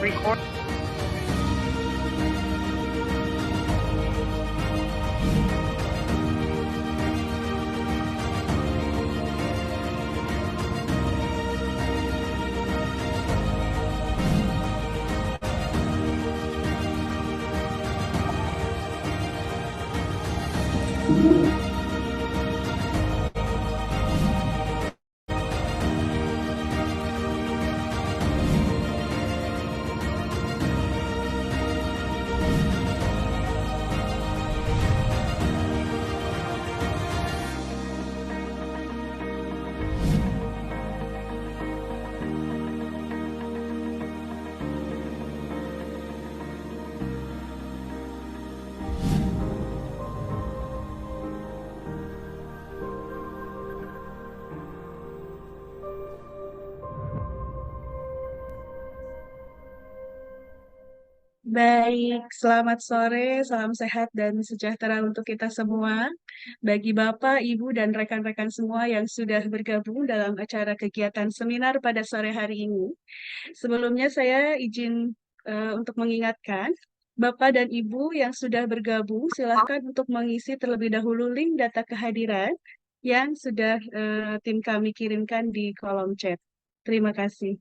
record. Baik, selamat sore, salam sehat dan sejahtera untuk kita semua. Bagi Bapak, Ibu, dan rekan-rekan semua yang sudah bergabung dalam acara kegiatan seminar pada sore hari ini. Sebelumnya saya izin untuk mengingatkan, Bapak dan Ibu yang sudah bergabung, silahkan untuk mengisi terlebih dahulu link data kehadiran yang sudah tim kami kirimkan di kolom chat. Terima kasih.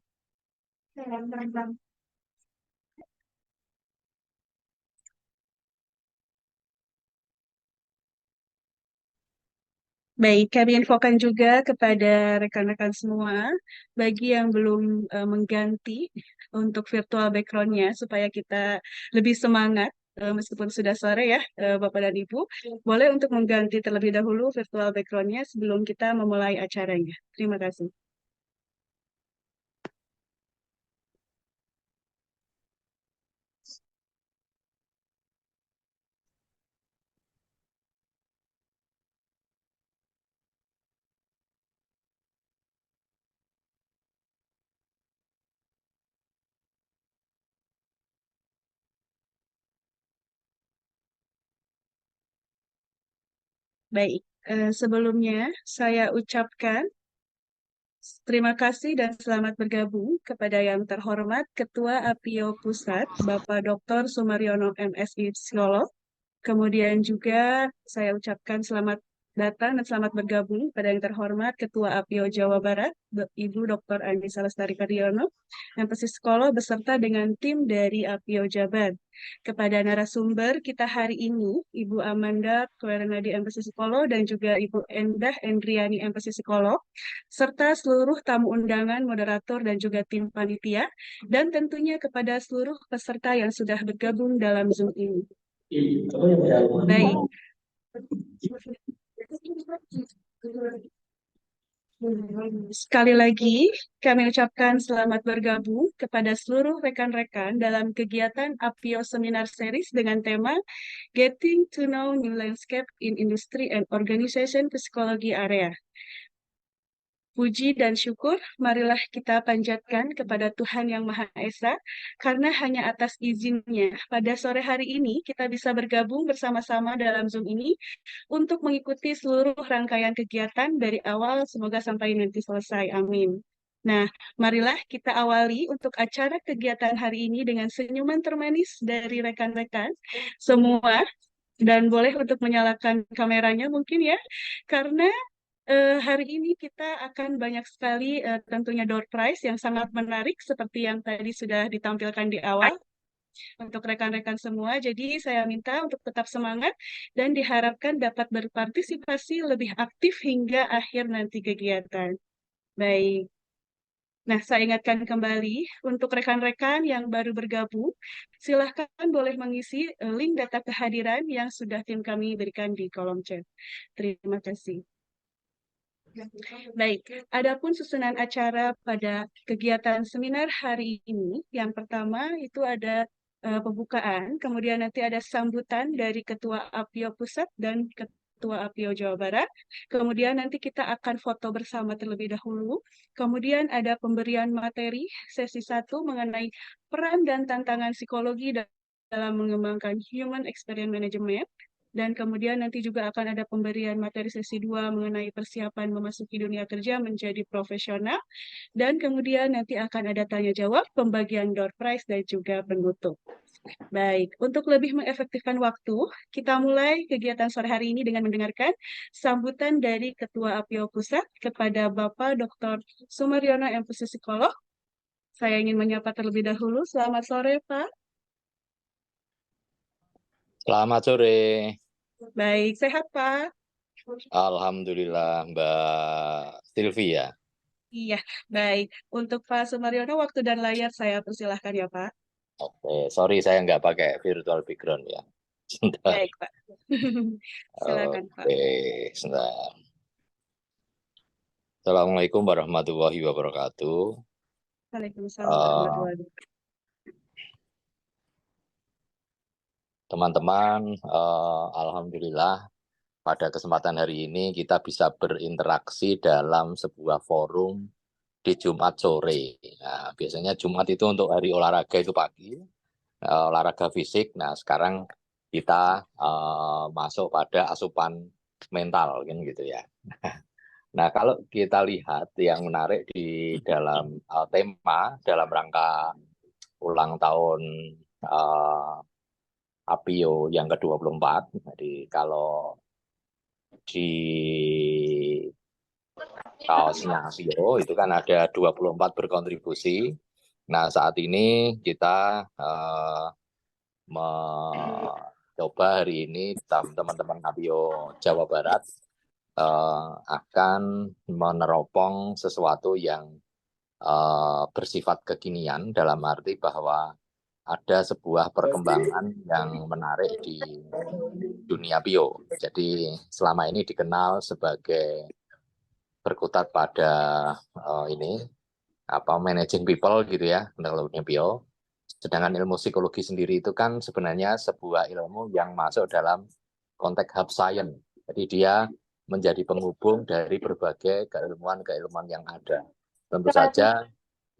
Baik, kami infokan juga kepada rekan-rekan semua, bagi yang belum mengganti untuk virtual background-nya, supaya kita lebih semangat, meskipun sudah sore ya, Bapak dan Ibu, boleh untuk mengganti terlebih dahulu virtual background-nya sebelum kita memulai acaranya. Terima kasih. Baik, sebelumnya saya ucapkan terima kasih dan selamat bergabung kepada yang terhormat Ketua APIO Pusat, Bapak Dr. Sumaryono MSI Psikolog. Kemudian juga saya ucapkan selamat datang dan selamat bergabung pada yang terhormat Ketua APIO Jawa Barat, Ibu Dr. Anissa Lestari Kadiono, MPC Psikolog beserta dengan tim dari APIO Jabar. Kepada narasumber kita hari ini, Ibu Amanda Kwerenadi MPC Psikolog dan juga Ibu Endah Endriani MPC Psikolog, serta seluruh tamu undangan, moderator, dan juga tim panitia, dan tentunya kepada seluruh peserta yang sudah bergabung dalam Zoom ini. Baik. Sekali lagi, kami ucapkan selamat bergabung kepada seluruh rekan-rekan dalam kegiatan APIO Seminar Series dengan tema Getting to Know New Landscape in Industry and Organization Psikologi Area. Puji dan syukur, marilah kita panjatkan kepada Tuhan Yang Maha Esa, karena hanya atas izinnya pada sore hari ini kita bisa bergabung bersama-sama dalam Zoom ini untuk mengikuti seluruh rangkaian kegiatan dari awal semoga sampai nanti selesai. Amin. Nah, marilah kita awali untuk acara kegiatan hari ini dengan senyuman termanis dari rekan-rekan semua, dan boleh untuk menyalakan kameranya mungkin ya, karena hari ini kita akan banyak sekali tentunya door prize yang sangat menarik seperti yang tadi sudah ditampilkan di awal untuk rekan-rekan semua. Jadi saya minta untuk tetap semangat dan diharapkan dapat berpartisipasi lebih aktif hingga akhir nanti kegiatan. Baik. Nah, saya ingatkan kembali untuk rekan-rekan yang baru bergabung, silahkan boleh mengisi link data kehadiran yang sudah tim kami berikan di kolom chat. Terima kasih. Baik, adapun susunan acara pada kegiatan seminar hari ini, yang pertama itu ada pembukaan, kemudian nanti ada sambutan dari Ketua APIO Pusat dan Ketua APIO Jawa Barat, kemudian nanti kita akan foto bersama terlebih dahulu, kemudian ada pemberian materi sesi 1 mengenai peran dan tantangan psikologi dalam mengembangkan Human Experience Management. Dan kemudian nanti juga akan ada pemberian materi sesi 2 mengenai persiapan memasuki dunia kerja menjadi profesional. Dan kemudian nanti akan ada tanya jawab, pembagian door prize, dan juga penutup. Baik, untuk lebih mengefektifkan waktu, kita mulai kegiatan sore hari ini dengan mendengarkan sambutan dari Ketua APIO Pusat kepada Bapak Dr. Sumaryono MPC Psikolog. Saya ingin menyapa terlebih dahulu. Selamat sore, Pak. Selamat sore. Baik, sehat, Pak? Alhamdulillah, Mbak Sylvia. Iya, baik. Untuk Pak Sumaryono, waktu dan layar saya persilahkan ya, Pak. Oke, sorry saya nggak pakai virtual background ya. Sebentar. Baik, Pak. Silakan, Pak. Oke, sebentar. Assalamualaikum warahmatullahi wabarakatuh. Waalaikumsalam Eh, warahmatullahi wabarakatuh. Teman-teman, Alhamdulillah pada kesempatan hari ini kita bisa berinteraksi dalam sebuah forum di Jumat sore. Nah, biasanya Jumat itu untuk hari olahraga itu pagi, olahraga fisik. Nah, sekarang kita masuk pada asupan mental kan gitu ya. Nah, kalau kita lihat yang menarik di dalam tema dalam rangka ulang tahun APIO yang ke-24, jadi kalau di kaosnya APIO itu kan ada 24 berkontribusi. Nah, saat ini kita mencoba hari ini teman-teman APIO Jawa Barat akan meneropong sesuatu yang bersifat kekinian, dalam arti bahwa ada sebuah perkembangan yang menarik di dunia bio. Jadi selama ini dikenal sebagai berkutat pada ini managing people gitu ya, kalau dunia bio. Sedangkan ilmu psikologi sendiri itu kan sebenarnya sebuah ilmu yang masuk dalam konteks hub science. Jadi dia menjadi penghubung dari berbagai keilmuan-keilmuan yang ada. Tentu saja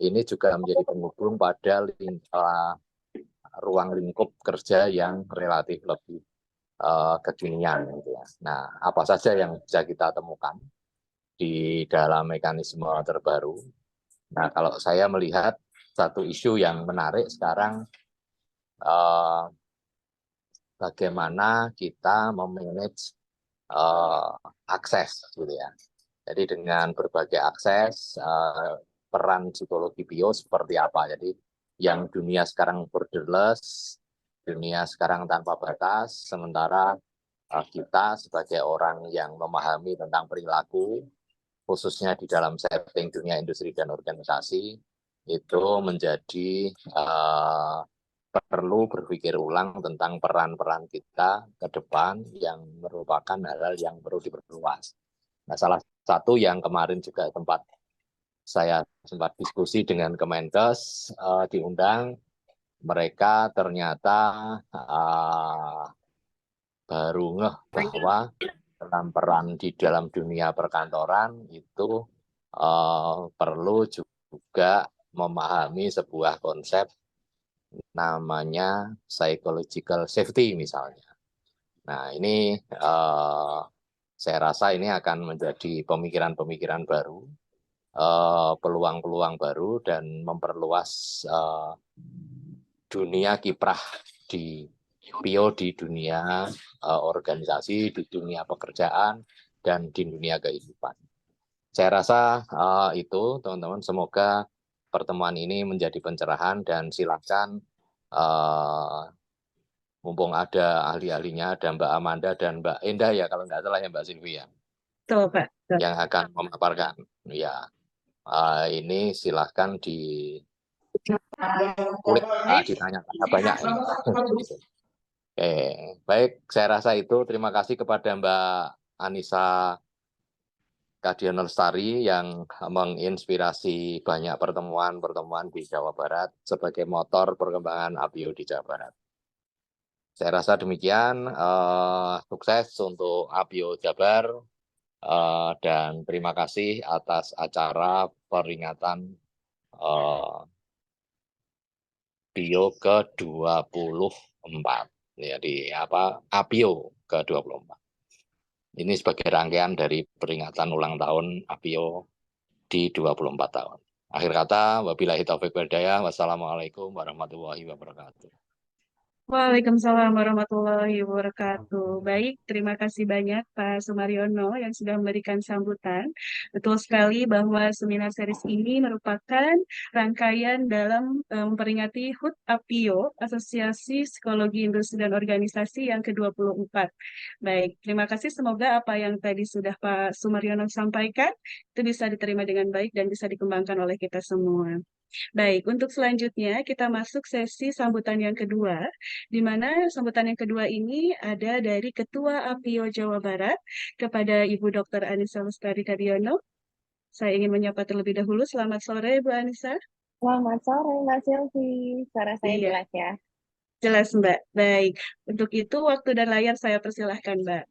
ini juga menjadi penghubung pada ruang lingkup kerja yang relatif lebih kekinian. Gitu ya. Nah, apa saja yang bisa kita temukan di dalam mekanisme terbaru? Nah, kalau saya melihat satu isu yang menarik sekarang, bagaimana kita memanage akses, gitu ya. Jadi dengan berbagai akses, peran psikologi bio seperti apa. Jadi yang dunia sekarang borderless, dunia sekarang tanpa batas, sementara kita sebagai orang yang memahami tentang perilaku, khususnya di dalam setting dunia industri dan organisasi, itu menjadi perlu berpikir ulang tentang peran-peran kita ke depan yang merupakan hal-hal yang perlu diperluas. Nah, salah satu yang kemarin juga saya sempat diskusi dengan Kemenkes, diundang, mereka ternyata baru ngeh bahwa dalam peran di dalam dunia perkantoran itu perlu juga memahami sebuah konsep namanya psychological safety misalnya. Nah, ini saya rasa ini akan menjadi pemikiran-pemikiran baru, peluang-peluang baru, dan memperluas dunia kiprah di bio, di dunia organisasi, di dunia pekerjaan, dan di dunia kehidupan. Saya rasa itu, teman-teman. Semoga pertemuan ini menjadi pencerahan, dan silakan mumpung ada ahli-ahlinya, ada Mbak Amanda dan Mbak Endah ya, kalau nggak salah ya Mbak Sylvia, Betul, Pak. yang akan memaparkan. Ya, ini silahkan kulik, ditanya-tanya banyak. Oke, baik, saya rasa itu. Terima kasih kepada Mbak Anissa Kadian Lestari yang menginspirasi banyak pertemuan-pertemuan di Jawa Barat sebagai motor perkembangan APIO di Jawa Barat. Saya rasa demikian, sukses untuk APIO Jabar, dan terima kasih atas acara peringatan BIO ke-24. ya di APIO ke-24. Ini sebagai rangkaian dari peringatan ulang tahun APIO di 24 tahun. Akhir kata, wabillahi taufiq wal hidayah. Wassalamualaikum warahmatullahi wabarakatuh. Waalaikumsalam warahmatullahi wabarakatuh. Baik, terima kasih banyak Pak Sumaryono yang sudah memberikan sambutan. Betul sekali bahwa seminar series ini merupakan rangkaian dalam memperingati HUT APIO, Asosiasi Psikologi Industri dan Organisasi yang ke-24. Baik, terima kasih. Semoga apa yang tadi sudah Pak Sumaryono sampaikan itu bisa diterima dengan baik dan bisa dikembangkan oleh kita semua. Baik, untuk selanjutnya kita masuk sesi sambutan yang kedua, di mana sambutan yang kedua ini ada dari Ketua APIO Jawa Barat kepada Ibu Dr. Anissa Lestari Kadiono. Saya ingin menyapa terlebih dahulu. Selamat sore, Bu Anissa. Selamat sore, Mbak Silvi. Suara saya Iya, jelas ya? jelas Mbak. Baik, untuk itu waktu dan layar saya persilahkan Mbak.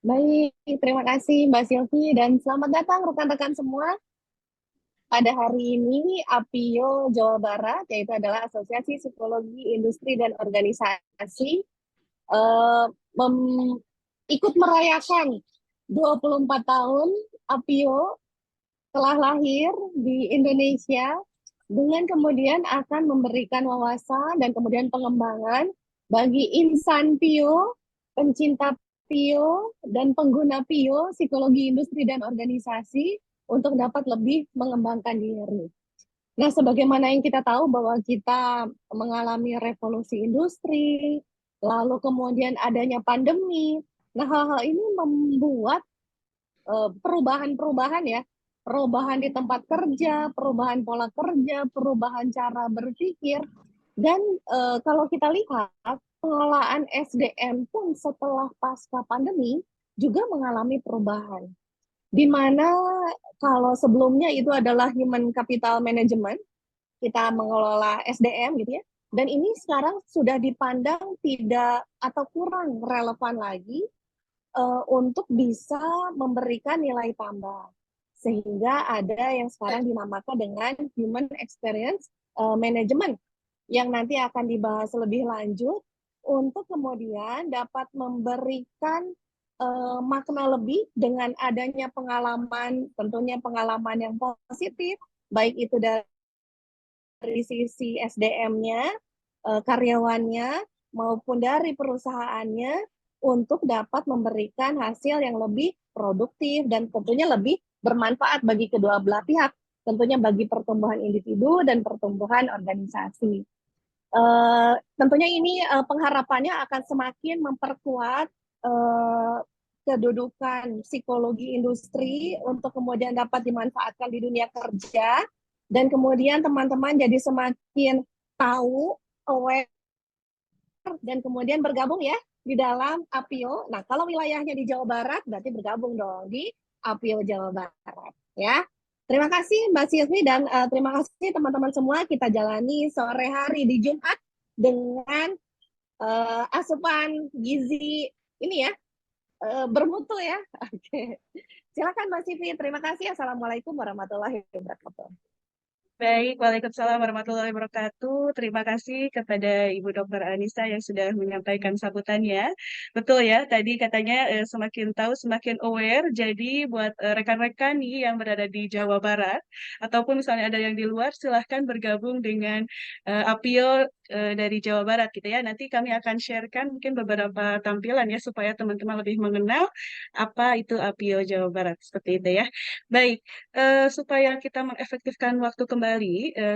Baik, terima kasih Mbak Silvi dan selamat datang rekan-rekan semua. Pada hari ini APIO Jawa Barat, yaitu adalah Asosiasi Psikologi Industri dan Organisasi, eh, ikut merayakan 24 tahun APIO telah lahir di Indonesia dengan kemudian akan memberikan wawasan dan kemudian pengembangan bagi insan PIO, pencinta PIO, dan pengguna PIO, psikologi industri dan organisasi untuk dapat lebih mengembangkan diri. Nah, sebagaimana yang kita tahu bahwa kita mengalami revolusi industri, lalu kemudian adanya pandemi. Nah, hal-hal ini membuat perubahan-perubahan ya, perubahan di tempat kerja, perubahan pola kerja, perubahan cara berpikir, dan kalau kita lihat pengelolaan SDM pun setelah pasca pandemi juga mengalami perubahan. Di mana kalau sebelumnya itu adalah human capital management, kita mengelola SDM gitu ya, dan ini sekarang sudah dipandang tidak atau kurang relevan lagi untuk bisa memberikan nilai tambah. Sehingga ada yang sekarang dinamakan dengan Human Experience Management, yang nanti akan dibahas lebih lanjut untuk kemudian dapat memberikan makna lebih dengan adanya pengalaman, tentunya pengalaman yang positif, baik itu dari sisi SDM-nya, karyawannya, maupun dari perusahaannya, untuk dapat memberikan hasil yang lebih produktif dan tentunya lebih bermanfaat bagi kedua belah pihak, tentunya bagi pertumbuhan individu dan pertumbuhan organisasi. Tentunya ini pengharapannya akan semakin memperkuat kedudukan psikologi industri untuk kemudian dapat dimanfaatkan di dunia kerja, dan kemudian teman-teman jadi semakin tahu, aware, dan kemudian bergabung ya di dalam APIO. Nah, kalau wilayahnya di Jawa Barat, berarti bergabung dong di APIO Jawa Barat. Ya, terima kasih Mbak Silvi dan terima kasih teman-teman semua. Kita jalani sore hari di Jumat dengan asupan gizi ini ya, bermutu ya. Oke, silakan Mbak Silvi. Terima kasih. Assalamualaikum warahmatullahi wabarakatuh. Baik, Waalaikumsalam warahmatullahi wabarakatuh. Terima kasih kepada Ibu Dr. Anissa yang sudah menyampaikan sambutannya. Betul ya, tadi katanya semakin tahu semakin aware. Jadi buat rekan-rekan nih yang berada di Jawa Barat, ataupun misalnya ada yang di luar, silahkan bergabung dengan APIO dari Jawa Barat gitu ya. Nanti kami akan sharekan mungkin beberapa tampilan ya, supaya teman-teman lebih mengenal apa itu APIO Jawa Barat. Seperti itu ya. Baik. Supaya kita mengefektifkan waktu kembali,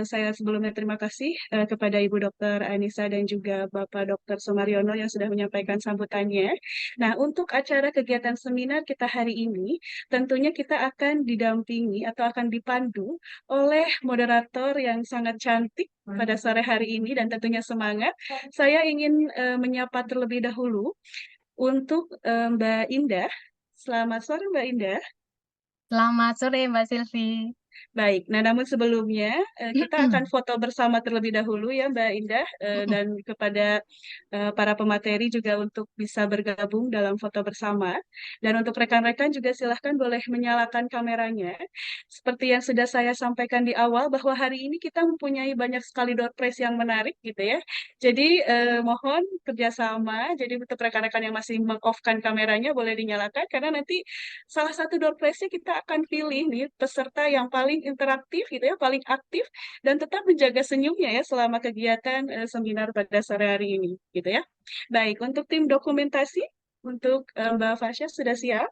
saya sebelumnya terima kasih kepada Ibu Dr. Anissa dan juga Bapak Dr. Sumaryono yang sudah menyampaikan sambutannya. Nah, untuk acara kegiatan seminar kita hari ini, tentunya kita akan didampingi atau akan dipandu oleh moderator yang sangat cantik pada sore hari ini dan tentunya semangat. Saya ingin menyapa terlebih dahulu untuk Mbak Indah. Selamat sore Mbak Indah. Selamat sore Mbak Silvi. Baik, nah namun sebelumnya kita akan foto bersama terlebih dahulu ya Mbak Indah, dan kepada para pemateri juga untuk bisa bergabung dalam foto bersama. Dan untuk rekan-rekan juga silahkan boleh menyalakan kameranya. Seperti yang sudah saya sampaikan di awal bahwa hari ini kita mempunyai banyak sekali door prize yang menarik gitu ya. Jadi mohon kerjasama. Jadi untuk rekan-rekan yang masih meng-off-kan kameranya boleh dinyalakan karena nanti salah satu door prize-nya kita akan pilih nih peserta yang paling interaktif gitu ya, paling aktif dan tetap menjaga senyumnya ya selama kegiatan seminar pada sore hari ini gitu ya. Baik, untuk tim dokumentasi untuk Mbak Fasya sudah siap?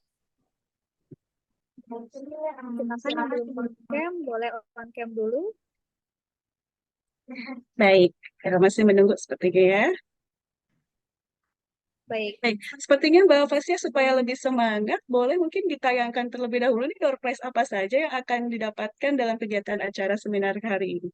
Silakan yang belum on cam, boleh on cam dulu. Baik, masih menunggu sepertinya ya. Baik, Baik, sepertinya Mbak Fasya supaya lebih semangat, boleh mungkin ditayangkan terlebih dahulu nih door prize apa saja yang akan didapatkan dalam kegiatan acara seminar hari ini.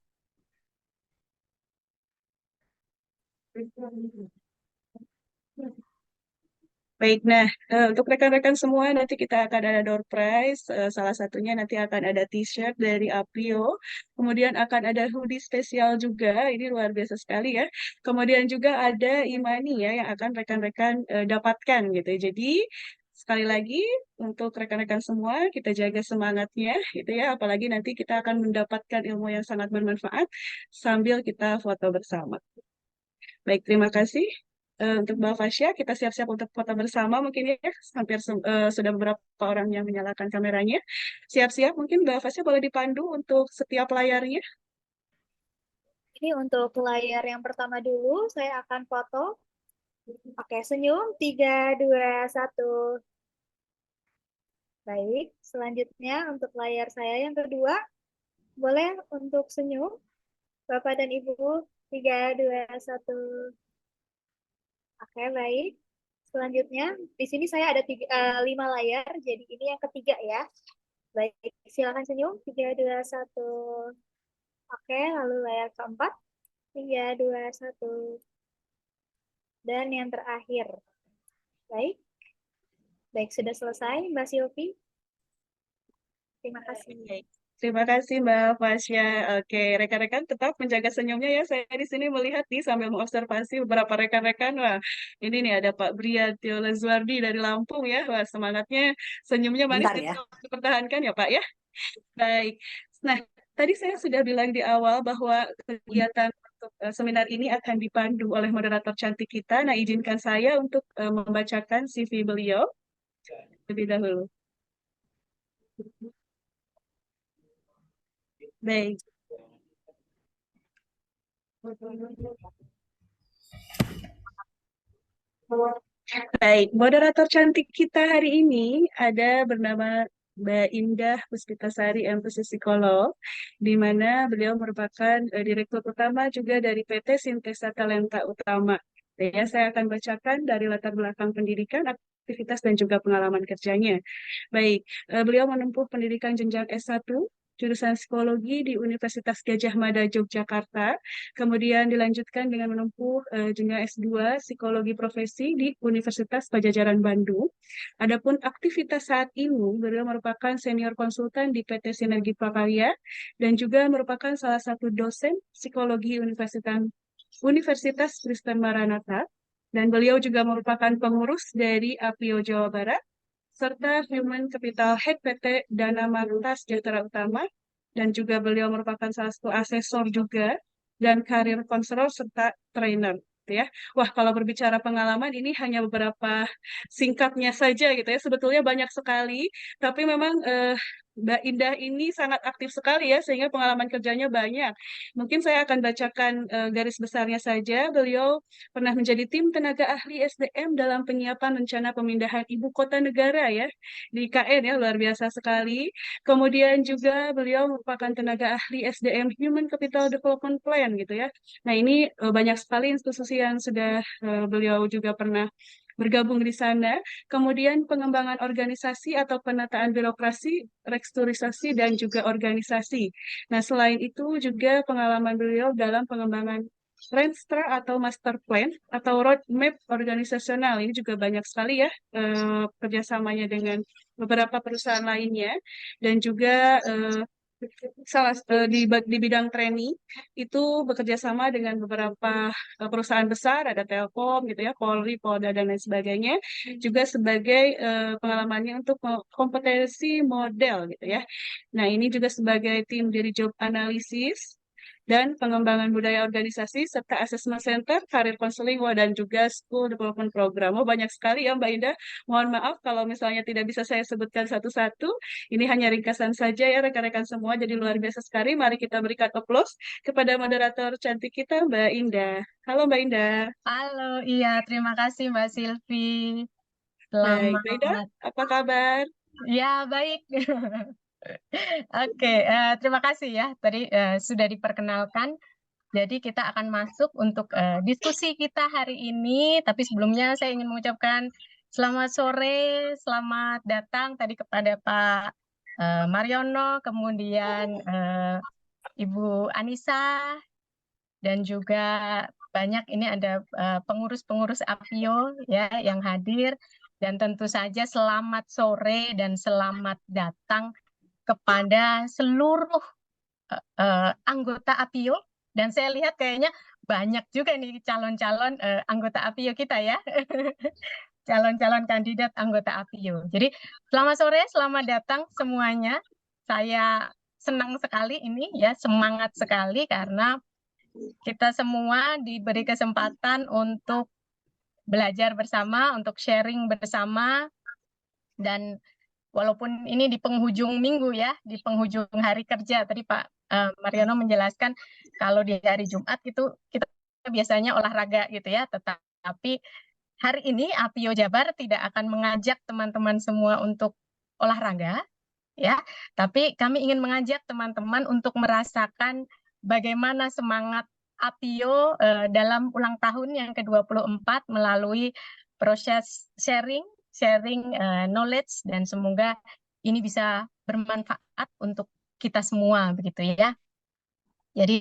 Baik, nah untuk rekan-rekan semua nanti kita akan ada door prize, salah satunya nanti akan ada t-shirt dari Apio, kemudian akan ada hoodie spesial juga, ini luar biasa sekali ya. Kemudian juga ada e-money ya yang akan rekan-rekan dapatkan gitu ya. Jadi sekali lagi untuk rekan-rekan semua kita jaga semangatnya gitu ya, apalagi nanti kita akan mendapatkan ilmu yang sangat bermanfaat sambil kita foto bersama. Baik, terima kasih. Untuk Mbak Fasya, kita siap-siap untuk foto bersama mungkin ya, hampir sudah beberapa orang yang menyalakan kameranya. Siap-siap, mungkin Mbak Fasya boleh dipandu untuk setiap layarnya. ini untuk layar yang pertama dulu, saya akan foto. Oke, senyum, 3, 2, 1. Baik, selanjutnya untuk layar saya yang kedua, boleh untuk senyum, Bapak dan Ibu, 3, 2, 1. Oke, baik. Selanjutnya, di sini saya ada 5 layar, jadi ini yang ketiga ya. Baik, silakan senyum, 3, 2, 1. Oke, lalu layar keempat, 3, 2, 1. Dan yang terakhir. Baik, baik sudah selesai, Mbak Silvi. Terima kasih. Baik. Terima kasih Mbak Fasya. Oke, rekan-rekan tetap menjaga senyumnya ya. Saya di sini melihat nih sambil mengobservasi beberapa rekan-rekan. Wah, ini nih ada Pak Briatio Lazuardi dari Lampung ya. Wah, semangatnya, senyumnya manis Bentar ya. dipertahankan ya Pak ya. Baik. Nah, tadi saya sudah bilang di awal bahwa kegiatan untuk seminar ini akan dipandu oleh moderator cantik kita. Nah, izinkan saya untuk membacakan CV beliau lebih dahulu. Baik. Baik, moderator cantik kita hari ini ada bernama Mbak Indah Puspitasari, MPC Psikolog, di mana beliau merupakan direktur utama juga dari PT Sintesa Talenta Utama. Ya, saya akan bacakan dari latar belakang pendidikan, aktivitas, dan juga pengalaman kerjanya. Baik, beliau menempuh pendidikan jenjang S1, jurusan psikologi di Universitas Gadjah Mada, Yogyakarta. Kemudian dilanjutkan dengan menempuh jenjang S2 psikologi profesi di Universitas Padjadjaran Bandung. Adapun aktivitas saat ini, beliau merupakan senior konsultan di PT Sinergi Prakarya dan juga merupakan salah satu dosen psikologi Universitas Kristen Maranatha. Dan beliau juga merupakan pengurus dari APIO Jawa Barat serta Human Capital Head PT Dana Marta Sejahtera Utama, dan juga beliau merupakan salah satu asesor juga dan karir konselor serta trainer gitu ya. Wah, kalau berbicara pengalaman ini hanya beberapa singkatnya saja gitu ya. Sebetulnya banyak sekali, tapi memang Mbak Indah ini sangat aktif sekali ya, sehingga pengalaman kerjanya banyak. Mungkin saya akan bacakan garis besarnya saja. Beliau pernah menjadi tim tenaga ahli SDM dalam penyiapan rencana pemindahan ibu kota negara ya di IKN ya, luar biasa sekali. Kemudian juga beliau merupakan tenaga ahli SDM Human Capital Development Plan gitu ya. Nah ini banyak sekali institusi yang sudah beliau juga pernah bergabung di sana. Kemudian pengembangan organisasi atau penataan birokrasi, restrukturisasi, dan juga organisasi. Nah, selain itu juga pengalaman beliau dalam pengembangan Renstra atau Master Plan atau Roadmap organisasional. Ini juga banyak sekali ya kerjasamanya dengan beberapa perusahaan lainnya. Dan juga di bidang training itu bekerja sama dengan beberapa perusahaan besar, ada Telkom gitu ya, Polri, Polda dan lain sebagainya, juga sebagai pengalamannya untuk kompetensi model gitu ya. Nah, ini juga sebagai tim dari job analysis dan pengembangan budaya organisasi serta assessment center, career counseling, wah, dan juga school development program. Oh, banyak sekali ya Mbak Indah. Mohon maaf kalau misalnya tidak bisa saya sebutkan satu-satu. Ini hanya ringkasan saja ya rekan-rekan semua. Jadi luar biasa sekali. Mari kita berikan aplaus kepada moderator cantik kita Mbak Indah. Halo Mbak Indah. Halo, iya, terima kasih Mbak Silvi. Baik, Mbak Indah, Selamat. apa kabar? Ya, baik. Oke, terima kasih ya. Tadi sudah diperkenalkan. Jadi kita akan masuk untuk diskusi kita hari ini. Tapi sebelumnya saya ingin mengucapkan selamat sore, selamat datang tadi kepada Pak Mariono, kemudian Ibu Anissa, dan juga banyak ini ada pengurus-pengurus APIO ya yang hadir, dan tentu saja selamat sore dan selamat datang kepada seluruh anggota APIO, dan saya lihat kayaknya banyak juga nih calon-calon anggota APIO kita ya. Calon-calon kandidat anggota APIO. Jadi selamat sore, selamat datang semuanya. Saya senang sekali ini ya, semangat sekali karena kita semua diberi kesempatan untuk belajar bersama, untuk sharing bersama, dan walaupun ini di penghujung minggu ya, di penghujung hari kerja, tadi Pak Mariono menjelaskan kalau di hari Jumat itu kita biasanya olahraga gitu ya, tetapi hari ini APIO Jabar tidak akan mengajak teman-teman semua untuk olahraga, ya, tapi kami ingin mengajak teman-teman untuk merasakan bagaimana semangat APIO dalam ulang tahun yang ke-24 melalui proses sharing knowledge, dan semoga ini bisa bermanfaat untuk kita semua begitu ya. Jadi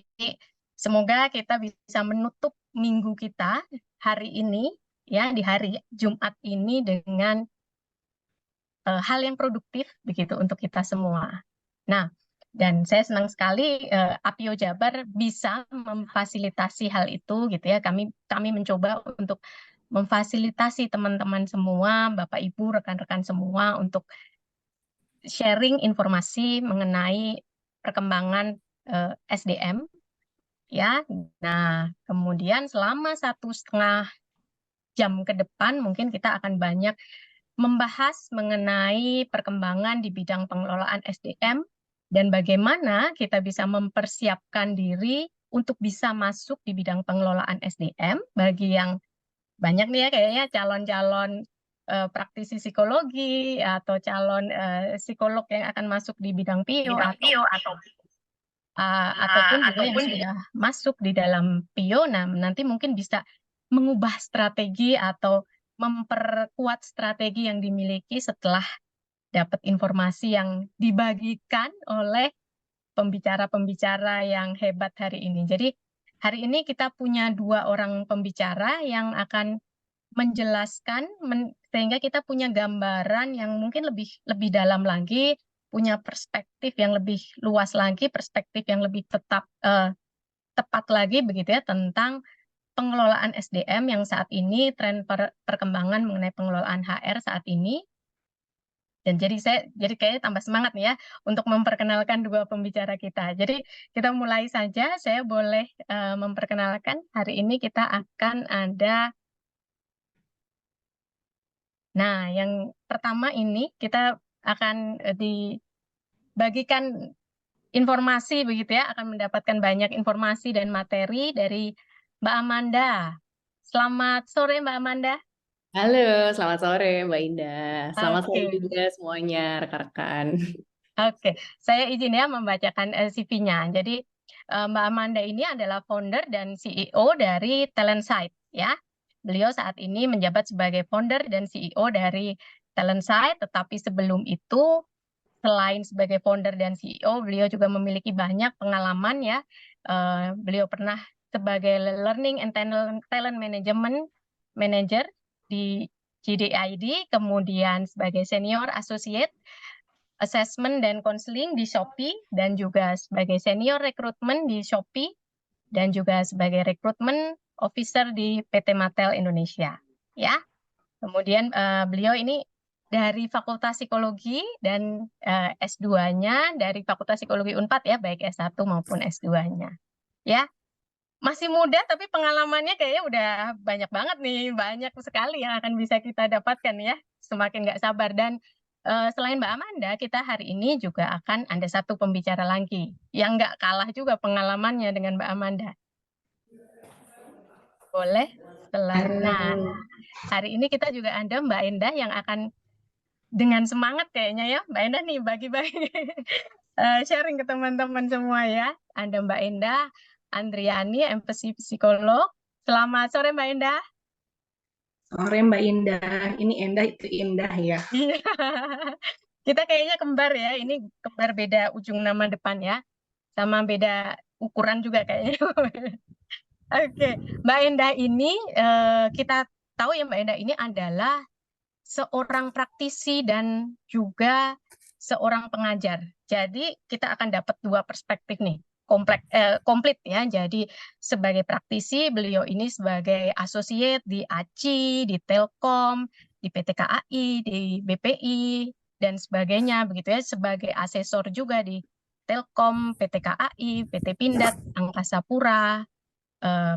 semoga kita bisa menutup minggu kita hari ini ya, di hari Jumat ini dengan hal yang produktif begitu untuk kita semua. Nah, dan saya senang sekali APIO Jabar bisa memfasilitasi hal itu gitu ya. Kami mencoba untuk memfasilitasi teman-teman semua, Bapak Ibu, rekan-rekan semua untuk sharing informasi mengenai perkembangan SDM ya. Nah, kemudian selama 1,5 jam ke depan mungkin kita akan banyak membahas mengenai perkembangan di bidang pengelolaan SDM dan bagaimana kita bisa mempersiapkan diri untuk bisa masuk di bidang pengelolaan SDM. Bagi yang banyak nih ya kayaknya calon-calon praktisi psikologi atau calon psikolog yang akan masuk di bidang PIO ataupun juga yang sudah masuk di dalam PIO, nah nanti mungkin bisa mengubah strategi atau memperkuat strategi yang dimiliki setelah dapat informasi yang dibagikan oleh pembicara-pembicara yang hebat hari ini. Jadi hari ini kita punya 2 orang pembicara yang akan menjelaskan sehingga kita punya gambaran yang mungkin lebih dalam lagi, punya perspektif yang lebih luas lagi, perspektif yang lebih tepat lagi begitu ya tentang pengelolaan SDM yang saat ini, tren perkembangan mengenai pengelolaan HR saat ini. Dan jadi kayaknya tambah semangat nih ya untuk memperkenalkan 2 pembicara kita. Jadi kita mulai saja. Saya boleh memperkenalkan hari ini kita akan ada. Nah, yang pertama ini kita akan dibagikan informasi begitu ya, akan mendapatkan banyak informasi dan materi dari Mbak Amanda. Selamat sore Mbak Amanda. Halo, selamat sore Mbak Indah. Selamat sore Oke. juga semuanya rekan-rekan. Oke, saya izin ya membacakan CV-nya. Jadi Mbak Amanda ini adalah founder dan CEO dari Talentside ya. Beliau saat ini menjabat sebagai founder dan CEO dari Talentside, tetapi sebelum itu selain sebagai founder dan CEO, beliau juga memiliki banyak pengalaman ya. Beliau pernah sebagai Learning and Talent Management Manager di GDID, kemudian sebagai Senior Associate Assessment dan Counseling di Shopee, dan juga sebagai Senior Recruitment di Shopee, dan juga sebagai Recruitment Officer di PT Mattel Indonesia. Ya, kemudian beliau ini dari Fakultas Psikologi dan S2-nya dari Fakultas Psikologi Unpad ya, baik S1 maupun S2-nya. Ya, masih muda tapi pengalamannya kayaknya udah banyak banget nih, banyak sekali yang akan bisa kita dapatkan ya. Semakin nggak sabar. Dan selain Mbak Amanda, kita hari ini juga akan ada satu pembicara lagi yang nggak kalah juga pengalamannya dengan Mbak Amanda. Boleh? Nah, hari ini kita juga ada Mbak Endah yang akan dengan semangat kayaknya ya, Mbak Endah nih bagi-bagi sharing ke teman-teman semua ya. Ada Mbak Endah Andriani, empathy psikolog. Selamat sore Mbak Endah. Sore Mbak Indah, ini Endah itu indah ya. Iya. Kita kayaknya kembar ya, ini kembar beda ujung nama depan ya, sama beda ukuran juga kayaknya. Oke, Mbak Endah ini kita tahu ya Mbak Endah ini adalah seorang praktisi dan juga seorang pengajar. Jadi kita akan dapat dua perspektif nih, komplit ya. Jadi sebagai praktisi, beliau ini sebagai associate di ACI, di Telkom, di PT KAI, di BPI, dan sebagainya. Begitu ya, sebagai asesor juga di Telkom, PT KAI, PT Pindad, Angkasa Pura,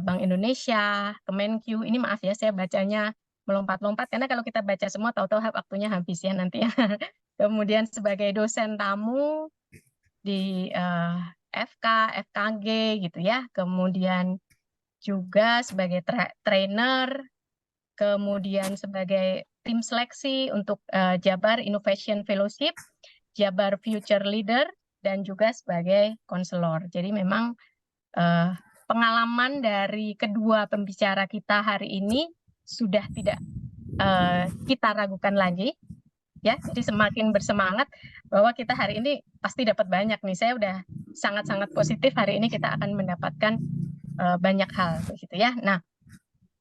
Bank Indonesia, Kemenq. Ini maaf ya, saya bacanya melompat-lompat karena kalau kita baca semua tahu-tahu waktunya habis ya nanti ya. Kemudian sebagai dosen tamu di FK, FKG gitu ya. Kemudian juga sebagai trainer, kemudian sebagai tim seleksi untuk Jabar Innovation Fellowship, Jabar Future Leader, dan juga sebagai konselor. Jadi memang pengalaman dari kedua pembicara kita hari ini sudah tidak kita ragukan lagi ya. Jadi semakin bersemangat bahwa kita hari ini pasti dapat banyak nih. Saya udah sangat-sangat positif hari ini kita akan mendapatkan banyak hal begitu ya. Nah,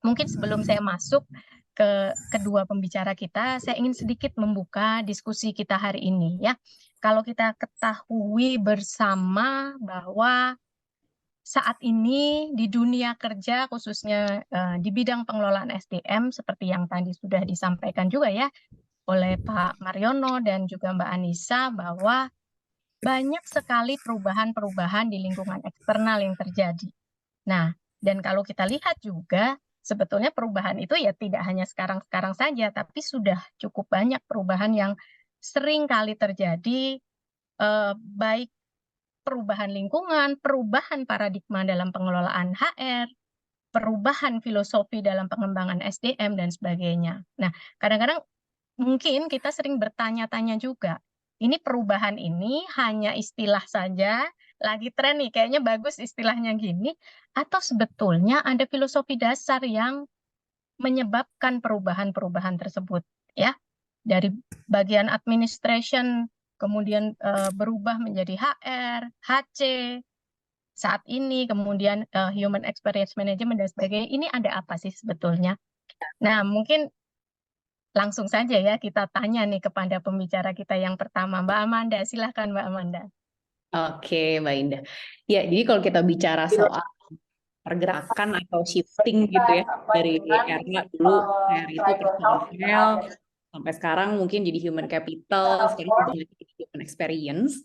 mungkin sebelum saya masuk ke kedua pembicara kita, saya ingin sedikit membuka diskusi kita hari ini ya. Kalau kita ketahui bersama bahwa saat ini di dunia kerja khususnya di bidang pengelolaan SDM seperti yang tadi sudah disampaikan juga ya oleh Pak Mariono dan juga Mbak Anissa bahwa banyak sekali perubahan-perubahan di lingkungan eksternal yang terjadi. Nah, dan kalau kita lihat juga sebetulnya perubahan itu ya tidak hanya sekarang-sekarang saja, tapi sudah cukup banyak perubahan yang sering kali terjadi, baik perubahan lingkungan, perubahan paradigma dalam pengelolaan HR, perubahan filosofi dalam pengembangan SDM, dan sebagainya. Nah, kadang-kadang mungkin kita sering bertanya-tanya juga, ini perubahan ini hanya istilah saja, lagi tren nih, kayaknya bagus istilahnya gini, atau sebetulnya ada filosofi dasar yang menyebabkan perubahan-perubahan tersebut, ya, dari bagian administration, kemudian berubah menjadi HR, HC, saat ini, kemudian Human Experience Management dan sebagainya. Ini ada apa sih sebetulnya? Nah, mungkin langsung saja ya kita tanya nih kepada pembicara kita yang pertama, Mbak Amanda. Silahkan Mbak Amanda. Oke, Mbak Indah. Ya, jadi kalau kita bicara soal pergerakan atau shifting gitu ya, dari era dulu HR itu personal, sampai sekarang mungkin jadi human capital, sekarang udah jadi human experience.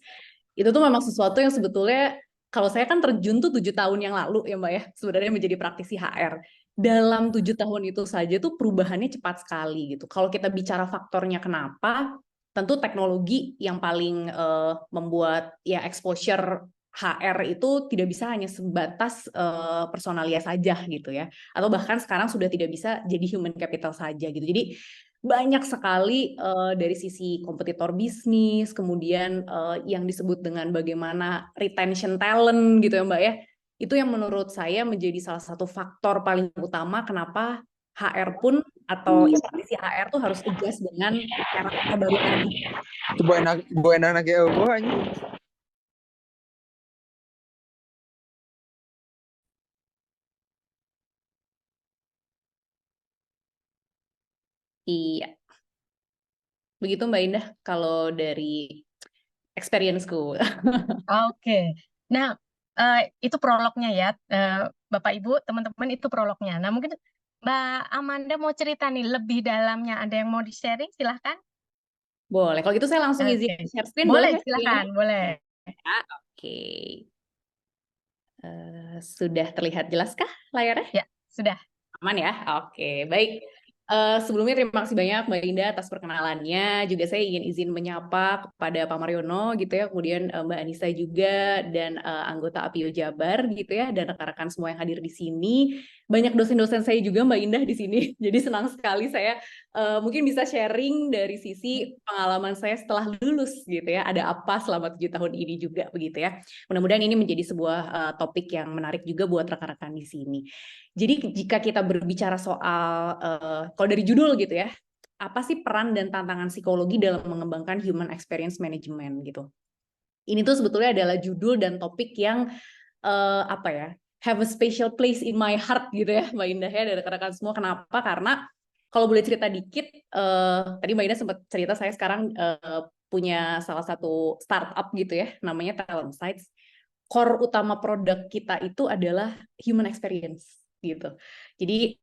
Itu tuh memang sesuatu yang sebetulnya, kalau saya kan terjun tuh 7 tahun yang lalu ya Mbak ya, sebenarnya menjadi praktisi HR. Dalam 7 tahun itu saja tuh perubahannya cepat sekali gitu. Kalau kita bicara faktornya kenapa, tentu teknologi yang paling membuat ya exposure HR itu tidak bisa hanya sebatas personalia saja gitu ya, atau bahkan sekarang sudah tidak bisa jadi human capital saja gitu. Jadi banyak sekali dari sisi kompetitor bisnis, kemudian yang disebut dengan bagaimana retention talent gitu ya Mbak ya, itu yang menurut saya menjadi salah satu faktor paling utama kenapa HR pun atau instansi HR tuh harus adjust dengan era baru tadi. Coba enak lagi aja. Iya. Begitu Mbak Indah, kalau dari experience-ku. Oke. Nah, itu prolognya ya, Bapak Ibu, teman-teman, itu prolognya. Nah, mungkin Mbak Amanda mau cerita nih lebih dalamnya, ada yang mau di-sharing, silahkan. Boleh, kalau gitu saya langsung izin Oke. share screen, boleh Boleh, ya? silahkan, boleh. Ya, oke. Sudah terlihat jelaskah layarnya? Ya, sudah. Aman ya? Oke, baik. Sebelumnya terima kasih banyak Mbak Indah atas perkenalannya. Juga saya ingin izin menyapa kepada Pak Mariono gitu ya, kemudian Mbak Anissa juga dan anggota APIO Jabar gitu ya, dan rekan-rekan semua yang hadir di sini. Banyak dosen-dosen saya juga Mbak Indah di sini. Jadi senang sekali saya mungkin bisa sharing dari sisi pengalaman saya setelah lulus gitu ya. Ada apa selama 7 tahun ini juga begitu ya. Mudah-mudahan ini menjadi sebuah topik yang menarik juga buat rekan-rekan di sini. Jadi jika kita berbicara soal, kalau dari judul gitu ya, apa sih peran dan tantangan psikologi dalam mengembangkan human experience management gitu. Ini tuh sebetulnya adalah judul dan topik yang apa ya, have a special place in my heart gitu ya Mbak Indah ya, dari rekan-rekan semua. Kenapa? Karena kalau boleh cerita dikit, tadi Mbak Indah sempat cerita saya sekarang punya salah satu startup gitu ya, namanya Talent Sites. Core utama produk kita itu adalah human experience gitu. Jadi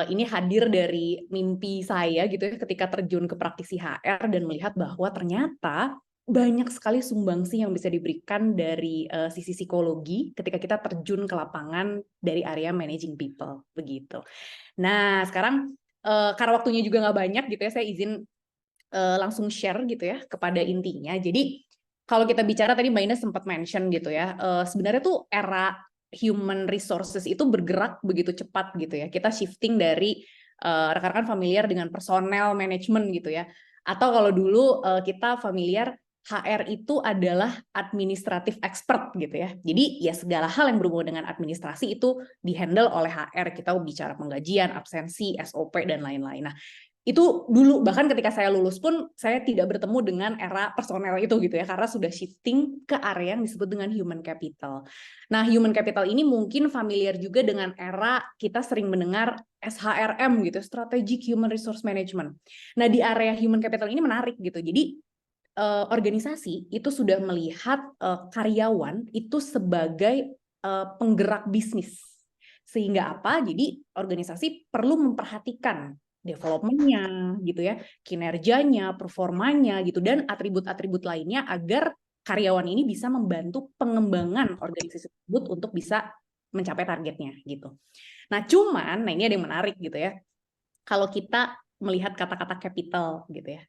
ini hadir dari mimpi saya gitu ya ketika terjun ke praktisi HR dan melihat bahwa ternyata banyak sekali sumbangsi yang bisa diberikan dari sisi psikologi ketika kita terjun ke lapangan dari area managing people begitu. Nah sekarang karena waktunya juga nggak banyak gitu ya, saya izin langsung share gitu ya kepada intinya. Jadi kalau kita bicara tadi Mbak Ina sempat mention gitu ya, sebenarnya tuh era human resources itu bergerak begitu cepat gitu ya. Kita shifting dari rekan-rekan familiar dengan personel management gitu ya. Atau kalau dulu kita familiar HR itu adalah administrative expert gitu ya. Jadi ya segala hal yang berhubungan dengan administrasi itu dihandle oleh HR. Kita bicara penggajian, absensi, SOP dan lain-lain. Nah, itu dulu bahkan ketika saya lulus pun saya tidak bertemu dengan era personel itu gitu ya, karena sudah shifting ke area yang disebut dengan human capital. Nah, human capital ini mungkin familiar juga dengan era kita sering mendengar SHRM gitu, Strategic Human Resource Management. Nah, di area human capital ini menarik gitu. Jadi organisasi itu sudah melihat karyawan itu sebagai penggerak bisnis. Sehingga apa? Jadi organisasi perlu memperhatikan development-nya gitu ya, kinerjanya, performanya gitu, dan atribut-atribut lainnya agar karyawan ini bisa membantu pengembangan organisasi tersebut untuk bisa mencapai targetnya gitu. Nah cuman, nah ini ada yang menarik gitu ya, kalau kita melihat kata-kata capital gitu ya,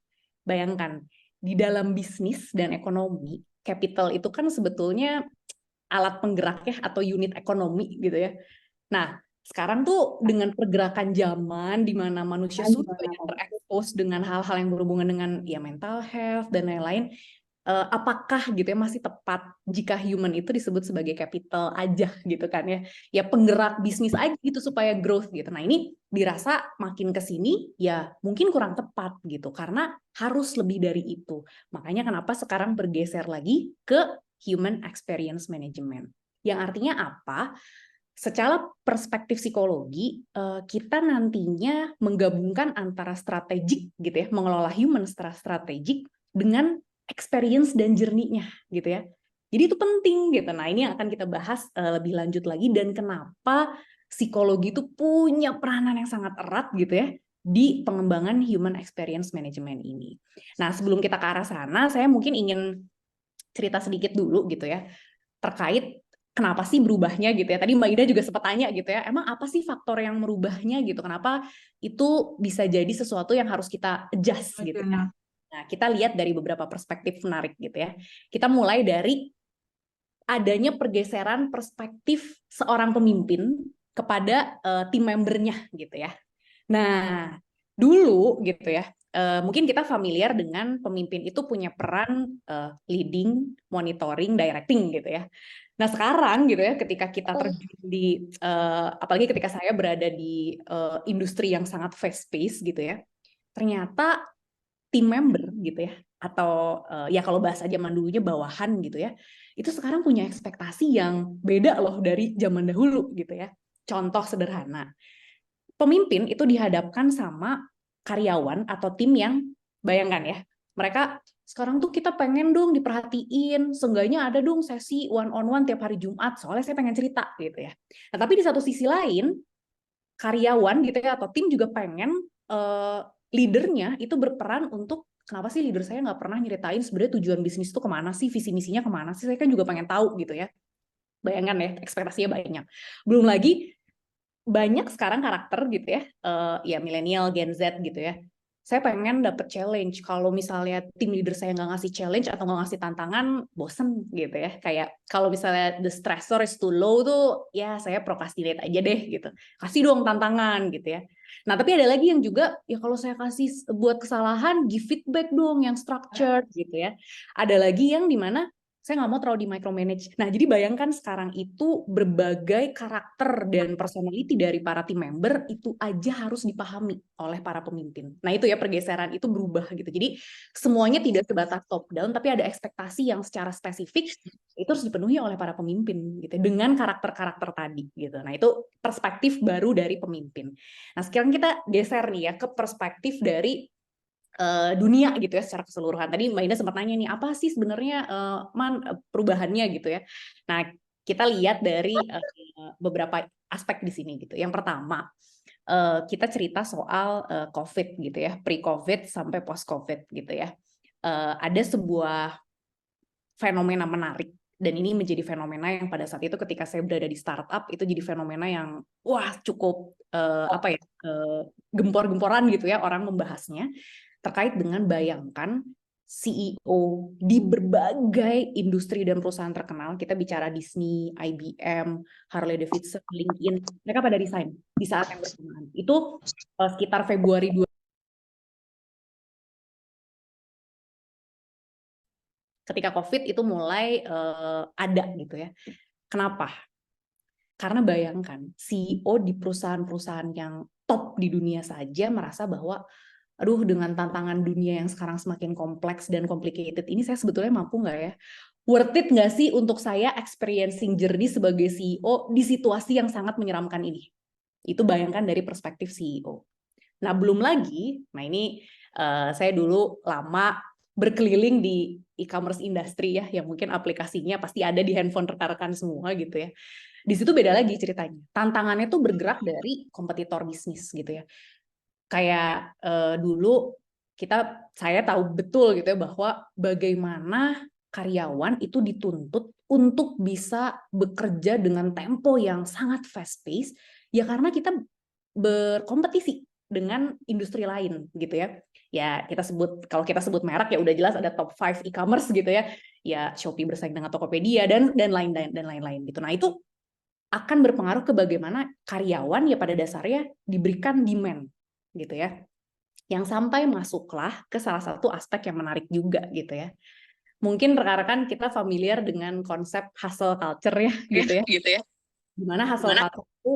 bayangkan di dalam bisnis dan ekonomi, capital itu kan sebetulnya alat penggeraknya atau unit ekonomi gitu ya. Nah, sekarang tuh dengan pergerakan zaman di mana manusia sudah banyak terekspos dengan hal-hal yang berhubungan dengan ya mental health dan lain-lain, apakah gitu ya masih tepat jika human itu disebut sebagai capital aja gitu kan ya? Ya penggerak bisnis aja gitu supaya growth gitu. Nah, ini dirasa makin ke sini ya mungkin kurang tepat gitu karena harus lebih dari itu. Makanya kenapa sekarang bergeser lagi ke human experience management. Yang artinya apa? Secara perspektif psikologi, kita nantinya menggabungkan antara strategik gitu ya, mengelola human secara strategik dengan experience dan journey-nya gitu ya. Jadi itu penting gitu. Nah, ini yang akan kita bahas lebih lanjut lagi dan kenapa psikologi itu punya peranan yang sangat erat gitu ya di pengembangan human experience management ini. Nah, sebelum kita ke arah sana, saya mungkin ingin cerita sedikit dulu gitu ya terkait kenapa sih berubahnya gitu ya. Tadi Mbak Ida juga sempat tanya gitu ya, emang apa sih faktor yang merubahnya gitu? Kenapa itu bisa jadi sesuatu yang harus kita adjust gitu ya. Nah, kita lihat dari beberapa perspektif menarik gitu ya. Kita mulai dari adanya pergeseran perspektif seorang pemimpin kepada tim membernya gitu ya. Nah, dulu gitu ya, mungkin kita familiar dengan pemimpin itu punya peran leading, monitoring, directing gitu ya. Nah sekarang gitu ya, ketika kita terjun di, apalagi ketika saya berada di industri yang sangat fast pace gitu ya, ternyata tim member gitu ya, atau ya kalau bahasa zaman dulunya bawahan gitu ya, itu sekarang punya ekspektasi yang beda loh dari zaman dahulu gitu ya. Contoh sederhana, pemimpin itu dihadapkan sama karyawan atau tim yang bayangkan ya, mereka sekarang tuh kita pengen dong diperhatiin, seenggaknya ada dong sesi one-on-one tiap hari Jumat, soalnya saya pengen cerita gitu ya. Nah, tapi di satu sisi lain, karyawan gitu ya, atau tim juga pengen leadernya itu berperan untuk, kenapa sih leader saya nggak pernah nyeritain sebenarnya tujuan bisnis itu kemana sih, visi misinya kemana sih, saya kan juga pengen tahu gitu ya. Bayangkan ya, ekspektasinya banyak. Belum lagi, banyak sekarang karakter gitu ya, ya milenial, Gen Z gitu ya. Saya pengen dapet challenge. Kalau misalnya tim leader saya nggak ngasih challenge atau nggak ngasih tantangan, bosen gitu ya. Kayak kalau misalnya the stressor is too low tuh, ya saya procrastinate aja deh gitu. Kasih dong tantangan gitu ya. Nah, tapi ada lagi yang juga, ya kalau saya kasih buat kesalahan, give feedback dong yang structured gitu ya. Ada lagi yang dimana saya nggak mau terlalu di micromanage. Nah, jadi bayangkan sekarang itu berbagai karakter dan personality dari para team member itu aja harus dipahami oleh para pemimpin. Nah, itu ya pergeseran itu berubah gitu. Jadi semuanya tidak sebatas top down, tapi ada ekspektasi yang secara spesifik itu harus dipenuhi oleh para pemimpin gitu dengan karakter-karakter tadi gitu. Nah, itu perspektif baru dari pemimpin. Nah, sekarang kita geser nih ya ke perspektif dari dunia gitu ya secara keseluruhan. Tadi Mbak Indah sempat nanya nih, apa sih sebenarnya perubahannya gitu ya. Nah, kita lihat dari beberapa aspek di sini gitu. Yang pertama, kita cerita soal COVID gitu ya, pre-COVID sampai post-COVID gitu ya. Ada sebuah fenomena menarik, dan ini menjadi fenomena yang pada saat itu ketika saya berada di startup itu jadi fenomena yang wah cukup gempor-gemporan gitu ya orang membahasnya, terkait dengan bayangkan CEO di berbagai industri dan perusahaan terkenal, kita bicara Disney, IBM, Harley Davidson, LinkedIn, mereka pada resign di saat yang bersamaan. Itu sekitar Februari 2020. Ketika COVID itu mulai ada gitu ya. Kenapa? Karena bayangkan CEO di perusahaan-perusahaan yang top di dunia saja merasa bahwa aduh, dengan tantangan dunia yang sekarang semakin kompleks dan complicated ini, saya sebetulnya mampu nggak ya? Worth it nggak sih untuk saya experiencing journey sebagai CEO di situasi yang sangat menyeramkan ini? Itu bayangkan dari perspektif CEO. Nah, belum lagi, nah ini saya dulu lama berkeliling di e-commerce industry ya, yang mungkin aplikasinya pasti ada di handphone rekan-rekan semua gitu ya. Di situ beda lagi ceritanya. Tantangannya tuh bergerak dari kompetitor bisnis gitu ya. Kayak dulu saya tahu betul gitu ya bahwa bagaimana karyawan itu dituntut untuk bisa bekerja dengan tempo yang sangat fast pace ya, karena kita berkompetisi dengan industri lain gitu ya. Ya kita sebut, kalau kita sebut merek ya udah jelas ada top 5 e-commerce gitu ya. Ya Shopee bersaing dengan Tokopedia dan lain-lain gitu. Nah, itu akan berpengaruh ke bagaimana karyawan ya pada dasarnya diberikan demand gitu ya, yang sampai masuklah ke salah satu aspek yang menarik juga gitu ya. Mungkin rekan-rekan kita familiar dengan konsep hustle culture ya gitu ya. Dimana hustle culture itu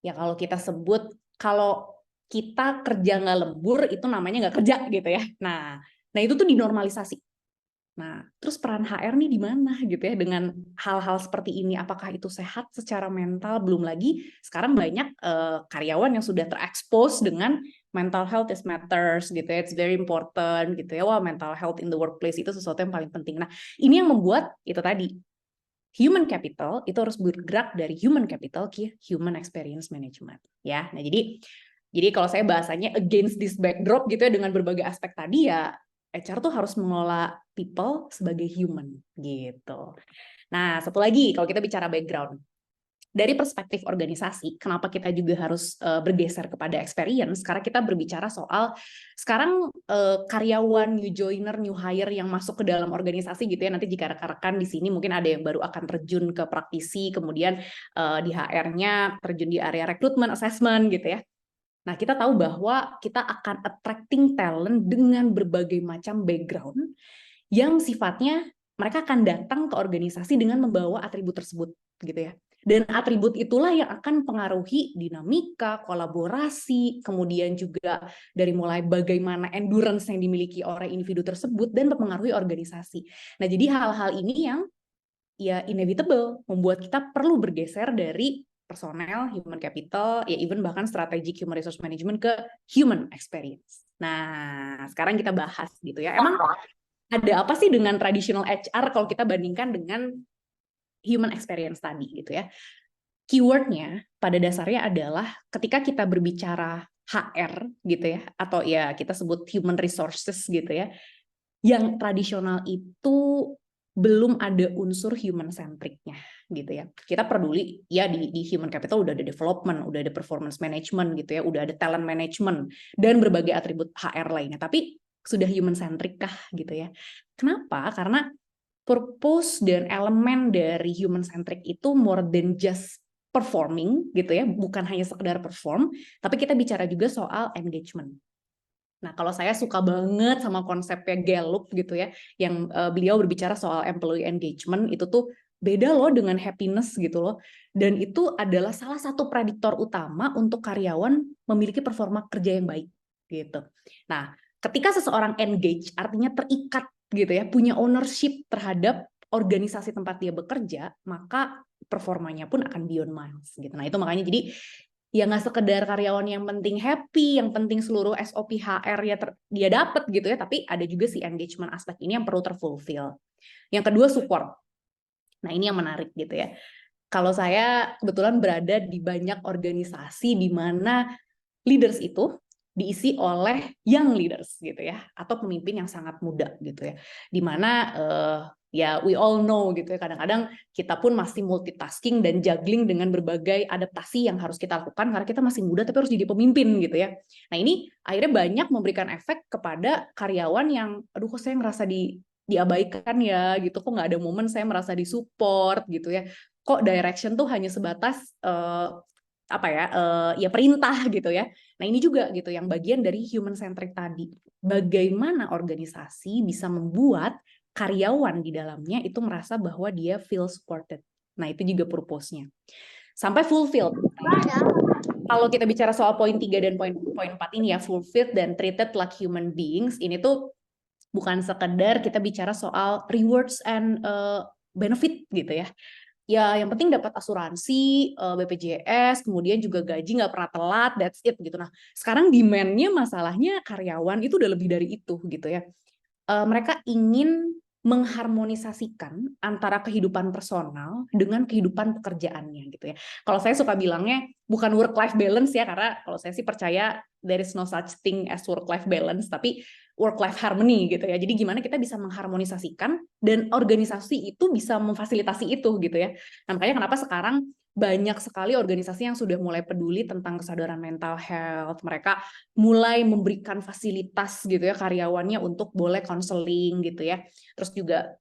ya kalau kita sebut, kalau kita kerja nggak lembur itu namanya nggak kerja gitu ya. Nah itu tuh dinormalisasi. Nah, terus peran HR nih di mana gitu ya dengan hal-hal seperti ini? Apakah itu sehat secara mental? Belum lagi sekarang banyak karyawan yang sudah terekspos dengan mental health is matters gitu ya, it's very important gitu ya. Wah, mental health in the workplace itu sesuatu yang paling penting. Nah, ini yang membuat itu tadi human capital itu harus bergerak dari human capital ke human experience management ya. Nah, jadi kalau saya bahasanya against this backdrop gitu ya, dengan berbagai aspek tadi ya, HR tuh harus mengelola people sebagai human gitu. Nah, satu lagi kalau kita bicara background, dari perspektif organisasi, kenapa kita juga harus bergeser kepada experience? Karena kita berbicara soal sekarang karyawan, new joiner, new hire yang masuk ke dalam organisasi gitu ya. Nanti jika rekan-rekan di sini mungkin ada yang baru akan terjun ke praktisi, kemudian di HR-nya terjun di area recruitment, assessment gitu ya. Nah, kita tahu bahwa kita akan attracting talent dengan berbagai macam background yang sifatnya mereka akan datang ke organisasi dengan membawa atribut tersebut gitu ya. Dan atribut itulah yang akan pengaruhi dinamika, kolaborasi, kemudian juga dari mulai bagaimana endurance yang dimiliki oleh individu tersebut dan mempengaruhi organisasi. Nah, jadi hal-hal ini yang ya inevitable membuat kita perlu bergeser dari personel, human capital, ya even bahkan strategic human resource management ke human experience. Nah, sekarang kita bahas gitu ya. Emang ada apa sih dengan traditional HR kalau kita bandingkan dengan human experience tadi gitu ya. Keywordnya pada dasarnya adalah ketika kita berbicara HR gitu ya, atau ya kita sebut human resources gitu ya, yang tradisional itu belum ada unsur human centric-nya gitu ya. Kita peduli ya di human capital udah ada development, udah ada performance management gitu ya, udah ada talent management dan berbagai atribut HR lainnya. Tapi sudah human centric kah gitu ya. Kenapa? Karena purpose dan elemen dari human centric itu more than just performing gitu ya, bukan hanya sekedar perform, tapi kita bicara juga soal engagement. Nah, kalau saya suka banget sama konsepnya Gallup gitu ya, yang beliau berbicara soal employee engagement, itu tuh beda loh dengan happiness gitu loh. Dan itu adalah salah satu prediktor utama untuk karyawan memiliki performa kerja yang baik gitu. Nah, ketika seseorang engage, artinya terikat gitu ya, punya ownership terhadap organisasi tempat dia bekerja, maka performanya pun akan beyond miles gitu. Nah, itu makanya jadi ya nggak sekedar karyawan yang penting happy, yang penting seluruh SOP HR ya dia dapat gitu ya, tapi ada juga si engagement aspek ini yang perlu terfulfill. Yang kedua support. Nah, ini yang menarik gitu ya. Kalau saya kebetulan berada di banyak organisasi di mana leaders itu diisi oleh young leaders gitu ya, atau pemimpin yang sangat muda gitu ya, di mana ya we all know gitu ya, kadang-kadang kita pun masih multitasking dan juggling dengan berbagai adaptasi yang harus kita lakukan karena kita masih muda tapi harus jadi pemimpin gitu ya. Nah, ini akhirnya banyak memberikan efek kepada karyawan yang aduh kok saya merasa diabaikan ya gitu, kok nggak ada momen saya merasa disupport gitu ya, kok direction tuh hanya sebatas ya perintah gitu ya. Nah, ini juga gitu yang bagian dari human centric tadi. Bagaimana organisasi bisa membuat karyawan di dalamnya itu merasa bahwa dia feel supported. Nah, itu juga purpose-nya. Sampai fulfilled. Kalau kita bicara soal poin 3 dan poin 4 ini ya, fulfilled dan treated like human beings, ini tuh bukan sekedar kita bicara soal rewards and benefit gitu ya. Ya, yang penting dapat asuransi, BPJS, kemudian juga gaji nggak pernah telat, that's it gitu. Nah, sekarang demand-nya masalahnya karyawan itu udah lebih dari itu gitu ya. Mereka ingin mengharmonisasikan antara kehidupan personal dengan kehidupan pekerjaannya gitu ya. Kalau saya suka bilangnya bukan work-life balance ya, karena kalau saya sih percaya there is no such thing as work-life balance, tapi work-life harmony gitu ya. Jadi gimana kita bisa mengharmonisasikan dan organisasi itu bisa memfasilitasi itu gitu ya. Nah, makanya kenapa sekarang banyak sekali organisasi yang sudah mulai peduli tentang kesadaran mental health. Mereka mulai memberikan fasilitas gitu ya karyawannya untuk boleh konseling gitu ya. Terus juga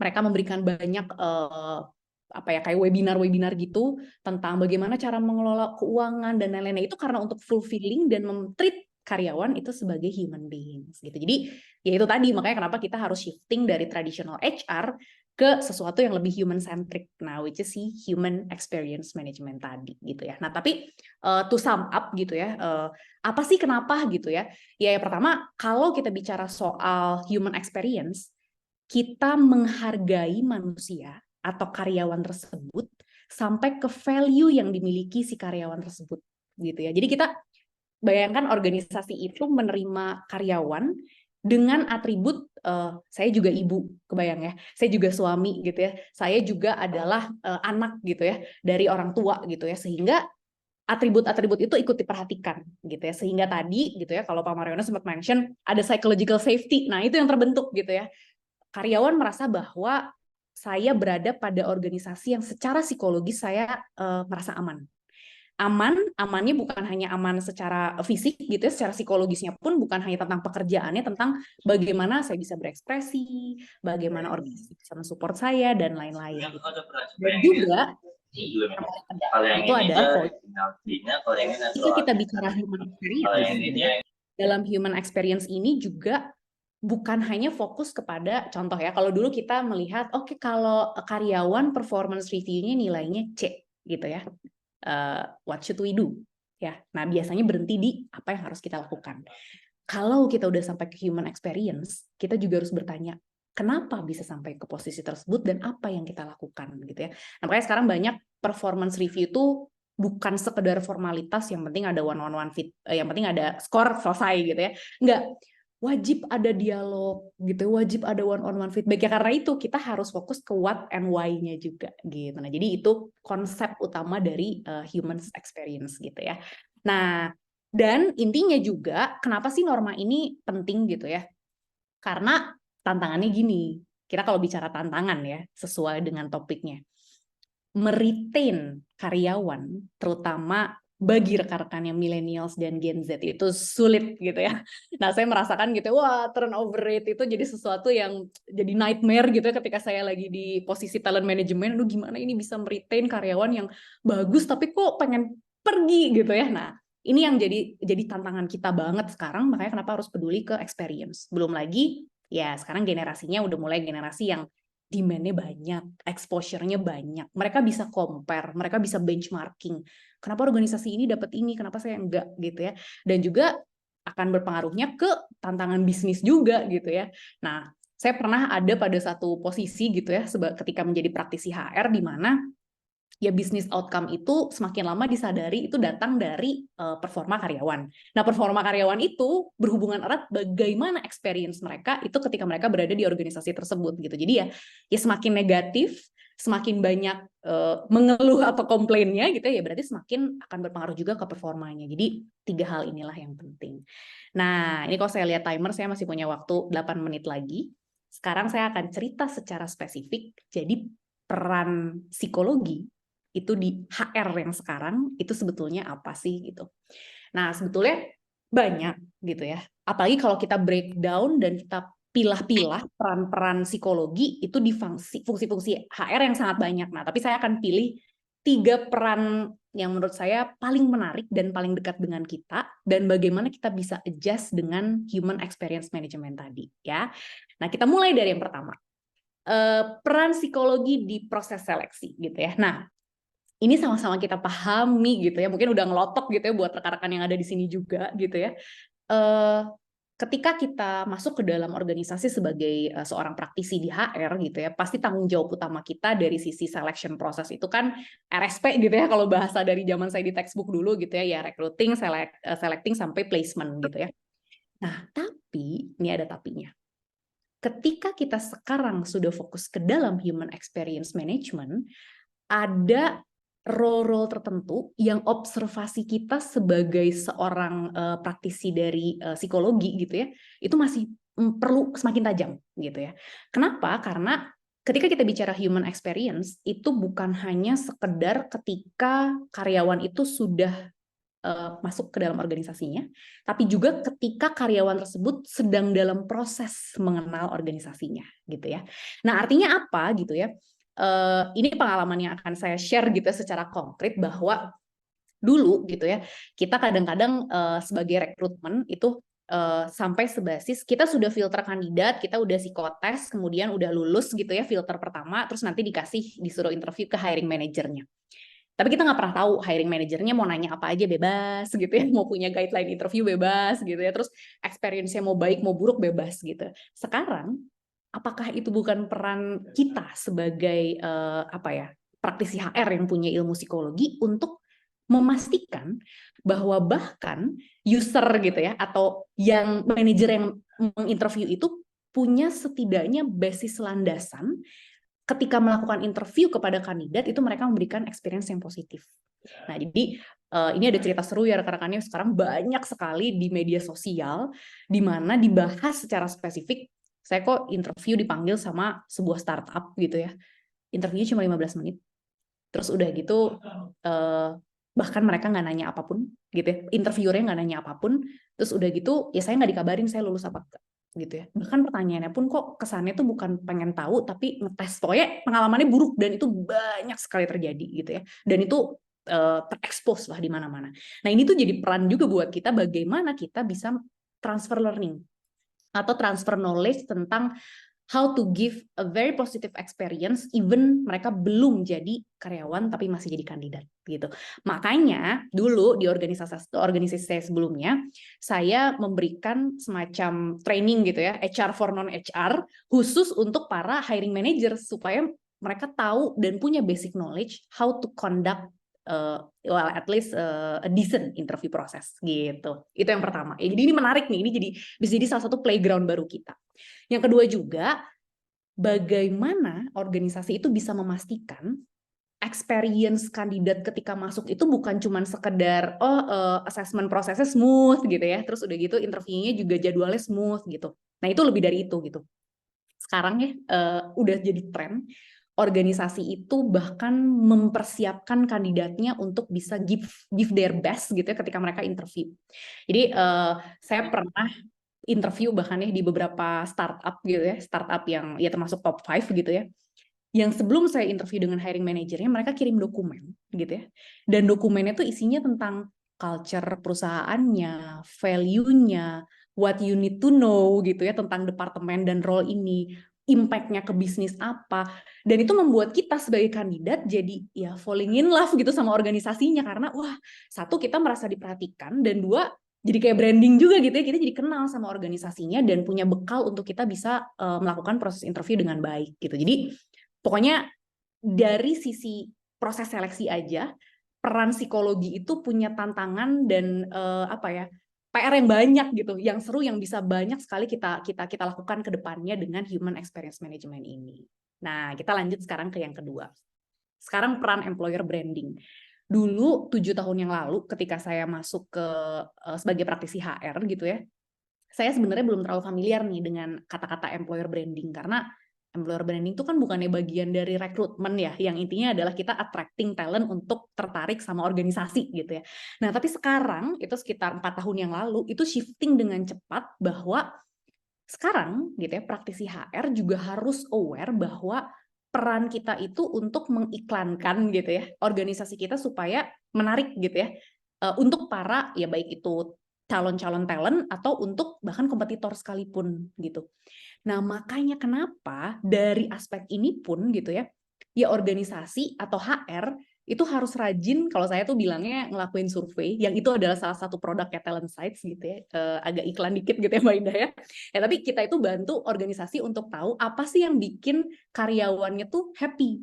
mereka memberikan banyak kayak webinar-webinar gitu tentang bagaimana cara mengelola keuangan dan lain-lain. Itu karena untuk fulfilling dan treat karyawan itu sebagai human beings gitu. Jadi ya itu tadi makanya kenapa kita harus shifting dari traditional HR ke sesuatu yang lebih human centric. Nah, which is si human experience management tadi gitu ya. Nah, tapi to sum up gitu ya, apa sih kenapa gitu ya? Ya, yang pertama kalau kita bicara soal human experience, kita menghargai manusia atau karyawan tersebut sampai ke value yang dimiliki si karyawan tersebut gitu ya. Jadi kita bayangkan organisasi itu menerima karyawan dengan atribut saya juga ibu, kebayang ya, saya juga suami gitu ya, saya juga adalah anak gitu ya dari orang tua gitu ya, sehingga atribut-atribut itu ikut diperhatikan gitu ya, sehingga tadi gitu ya kalau Pak Mariono sempat mention ada psychological safety, nah itu yang terbentuk gitu ya, karyawan merasa bahwa saya berada pada organisasi yang secara psikologis saya merasa aman. Amannya bukan hanya aman secara fisik gitu ya, secara psikologisnya pun bukan hanya tentang pekerjaannya, tentang bagaimana saya bisa berekspresi, bagaimana organisasi bisa mensupport saya dan lain-lain. Gitu. Dan juga itu adalah poin. Jika kita bicara human experience, dalam human experience ini juga bukan hanya fokus kepada contoh ya. Kalau dulu kita melihat, oke, kalau karyawan performance review-nya nilainya C gitu ya. What should we do? Ya, nah biasanya berhenti di apa yang harus kita lakukan. Kalau kita udah sampai ke human experience, kita juga harus bertanya, kenapa bisa sampai ke posisi tersebut dan apa yang kita lakukan gitu ya. Nah, makanya sekarang banyak performance review itu bukan sekedar formalitas, yang penting ada one-on-one fit, yang penting ada skor selesai gitu ya. Enggak. wajib ada dialog gitu, wajib ada one-on-one feedback ya, karena itu kita harus fokus ke what and why-nya juga gitu. Nah, jadi itu konsep utama dari human experience gitu ya. Nah, dan intinya juga kenapa sih norma ini penting gitu ya? Karena tantangannya gini, kira kalau bicara tantangan ya, sesuai dengan topiknya, meretain karyawan, terutama bagi rekan-rekan yang millennials dan Gen Z itu sulit gitu ya. Nah, saya merasakan gitu, wah turnover rate itu jadi sesuatu yang jadi nightmare gitu ya ketika saya lagi di posisi talent management. Aduh, gimana ini bisa meretain karyawan yang bagus tapi kok pengen pergi gitu ya. Nah, ini yang jadi tantangan kita banget sekarang, makanya kenapa harus peduli ke experience. Belum lagi, ya sekarang generasinya udah mulai generasi yang demand-nya banyak, exposure-nya banyak. Mereka bisa compare, mereka bisa benchmarking. Kenapa organisasi ini dapat ini, kenapa saya enggak gitu ya. Dan juga akan berpengaruhnya ke tantangan bisnis juga gitu ya. Nah, saya pernah ada pada satu posisi gitu ya, ketika menjadi praktisi HR di mana ya bisnis outcome itu semakin lama disadari itu datang dari performa karyawan. Nah, performa karyawan itu berhubungan erat bagaimana experience mereka itu ketika mereka berada di organisasi tersebut gitu. Jadi ya semakin negatif, semakin banyak mengeluh atau komplainnya gitu ya berarti semakin akan berpengaruh juga ke performanya. Jadi 3 hal inilah yang penting. Nah, ini kalau saya lihat timer saya masih punya waktu 8 menit lagi. Sekarang saya akan cerita secara spesifik. Jadi peran psikologi itu di HR yang sekarang itu sebetulnya apa sih gitu. Nah, sebetulnya banyak gitu ya. Apalagi kalau kita breakdown dan kita pilah-pilah peran-peran psikologi itu di fungsi-fungsi HR yang sangat banyak. Nah, tapi saya akan pilih 3 peran yang menurut saya paling menarik dan paling dekat dengan kita dan bagaimana kita bisa adjust dengan human experience management tadi ya. Nah, kita mulai dari yang pertama. Peran psikologi di proses seleksi gitu ya. Nah, ini sama-sama kita pahami gitu ya, mungkin udah ngelotok gitu ya buat rekan-rekan yang ada di sini juga gitu ya. Ketika kita masuk ke dalam organisasi sebagai seorang praktisi di HR gitu ya, pasti tanggung jawab utama kita dari sisi selection process itu kan RSP gitu ya, kalau bahasa dari zaman saya di textbook dulu gitu ya recruiting, selecting sampai placement gitu ya. Nah, tapi ini ada tapinya. Ketika kita sekarang sudah fokus ke dalam human experience management, ada role-role tertentu yang observasi kita sebagai seorang praktisi dari psikologi gitu ya, itu masih perlu semakin tajam gitu ya. Kenapa? Karena ketika kita bicara human experience, itu bukan hanya sekedar ketika karyawan itu sudah masuk ke dalam organisasinya, tapi juga ketika karyawan tersebut sedang dalam proses mengenal organisasinya gitu ya. Nah, artinya apa gitu ya? Ini pengalaman yang akan saya share gitu secara konkret bahwa dulu gitu ya kita kadang-kadang sebagai rekrutmen itu sampai sebasis kita sudah filter kandidat, kita udah psikotes, kemudian udah lulus gitu ya filter pertama, terus nanti disuruh interview ke hiring manajernya. Tapi kita nggak pernah tahu hiring manajernya mau nanya apa aja bebas gitu ya, mau punya guideline interview bebas gitu ya, terus experience-nya mau baik mau buruk bebas gitu. Sekarang apakah itu bukan peran kita sebagai praktisi HR yang punya ilmu psikologi untuk memastikan bahwa bahkan user gitu ya atau yang manajer yang menginterview itu punya setidaknya basis landasan ketika melakukan interview kepada kandidat itu mereka memberikan experience yang positif. Nah, jadi ini ada cerita seru ya rekan-rekannya, sekarang banyak sekali di media sosial di mana dibahas secara spesifik. Saya kok interview dipanggil sama sebuah startup gitu ya. Interviewnya cuma 15 menit. Terus udah gitu bahkan mereka nggak nanya apapun gitu ya. Interviewernya nggak nanya apapun. Terus udah gitu ya saya nggak dikabarin saya lulus apa enggak gitu ya. Bahkan pertanyaannya pun kok kesannya tuh bukan pengen tahu tapi ngetes. Pokoknya pengalamannya buruk dan itu banyak sekali terjadi gitu ya. Dan itu terekspos lah di mana-mana. Nah, ini tuh jadi peran juga buat kita bagaimana kita bisa transfer learning atau transfer knowledge tentang how to give a very positive experience even mereka belum jadi karyawan tapi masih jadi kandidat gitu. Makanya dulu di organisasi saya sebelumnya saya memberikan semacam training gitu ya, HR for non HR khusus untuk para hiring manager supaya mereka tahu dan punya basic knowledge how to conduct well at least a decent interview process gitu. Itu yang pertama. Ya, jadi ini menarik nih, ini bisa jadi salah satu playground baru kita. Yang kedua juga, bagaimana organisasi itu bisa memastikan experience kandidat ketika masuk itu bukan cuma sekedar assessment prosesnya smooth gitu ya, terus udah gitu interviewnya juga jadwalnya smooth gitu. Nah itu lebih dari itu gitu. Sekarang ya udah jadi tren organisasi itu bahkan mempersiapkan kandidatnya untuk bisa give their best gitu ya ketika mereka interview. Jadi saya pernah interview bahkan ya di beberapa startup gitu ya, startup yang ya termasuk top 5 gitu ya. Yang sebelum saya interview dengan hiring manajernya, mereka kirim dokumen gitu ya. Dan dokumennya tuh isinya tentang culture perusahaannya, value-nya, what you need to know gitu ya tentang departemen dan role ini, impact-nya ke bisnis apa. Dan itu membuat kita sebagai kandidat jadi ya falling in love gitu sama organisasinya karena wah, satu kita merasa diperhatikan dan dua jadi kayak branding juga gitu ya, kita jadi kenal sama organisasinya dan punya bekal untuk kita bisa melakukan proses interview dengan baik gitu. Jadi pokoknya dari sisi proses seleksi aja, peran psikologi itu punya tantangan dan PR yang banyak gitu, yang seru yang bisa banyak sekali kita lakukan ke depannya dengan human experience management ini. Nah, kita lanjut sekarang ke yang kedua. Sekarang peran employer branding. Dulu 7 tahun yang lalu ketika saya masuk ke sebagai praktisi HR gitu ya, saya sebenarnya belum terlalu familiar nih dengan kata-kata employer branding karena employer branding itu kan bukannya bagian dari rekrutmen ya, yang intinya adalah kita attracting talent untuk tertarik sama organisasi gitu ya. Nah, tapi sekarang itu sekitar 4 tahun yang lalu itu shifting dengan cepat bahwa sekarang gitu ya praktisi HR juga harus aware bahwa peran kita itu untuk mengiklankan gitu ya organisasi kita supaya menarik gitu ya untuk para ya baik itu calon-calon talent atau untuk bahkan kompetitor sekalipun gitu. Nah, makanya kenapa dari aspek ini pun gitu ya organisasi atau HR itu harus rajin, kalau saya tuh bilangnya ngelakuin survei, yang itu adalah salah satu produknya Talent Sites gitu ya, agak iklan dikit gitu ya Mbak Indah ya. Tapi kita itu bantu organisasi untuk tahu apa sih yang bikin karyawannya tuh happy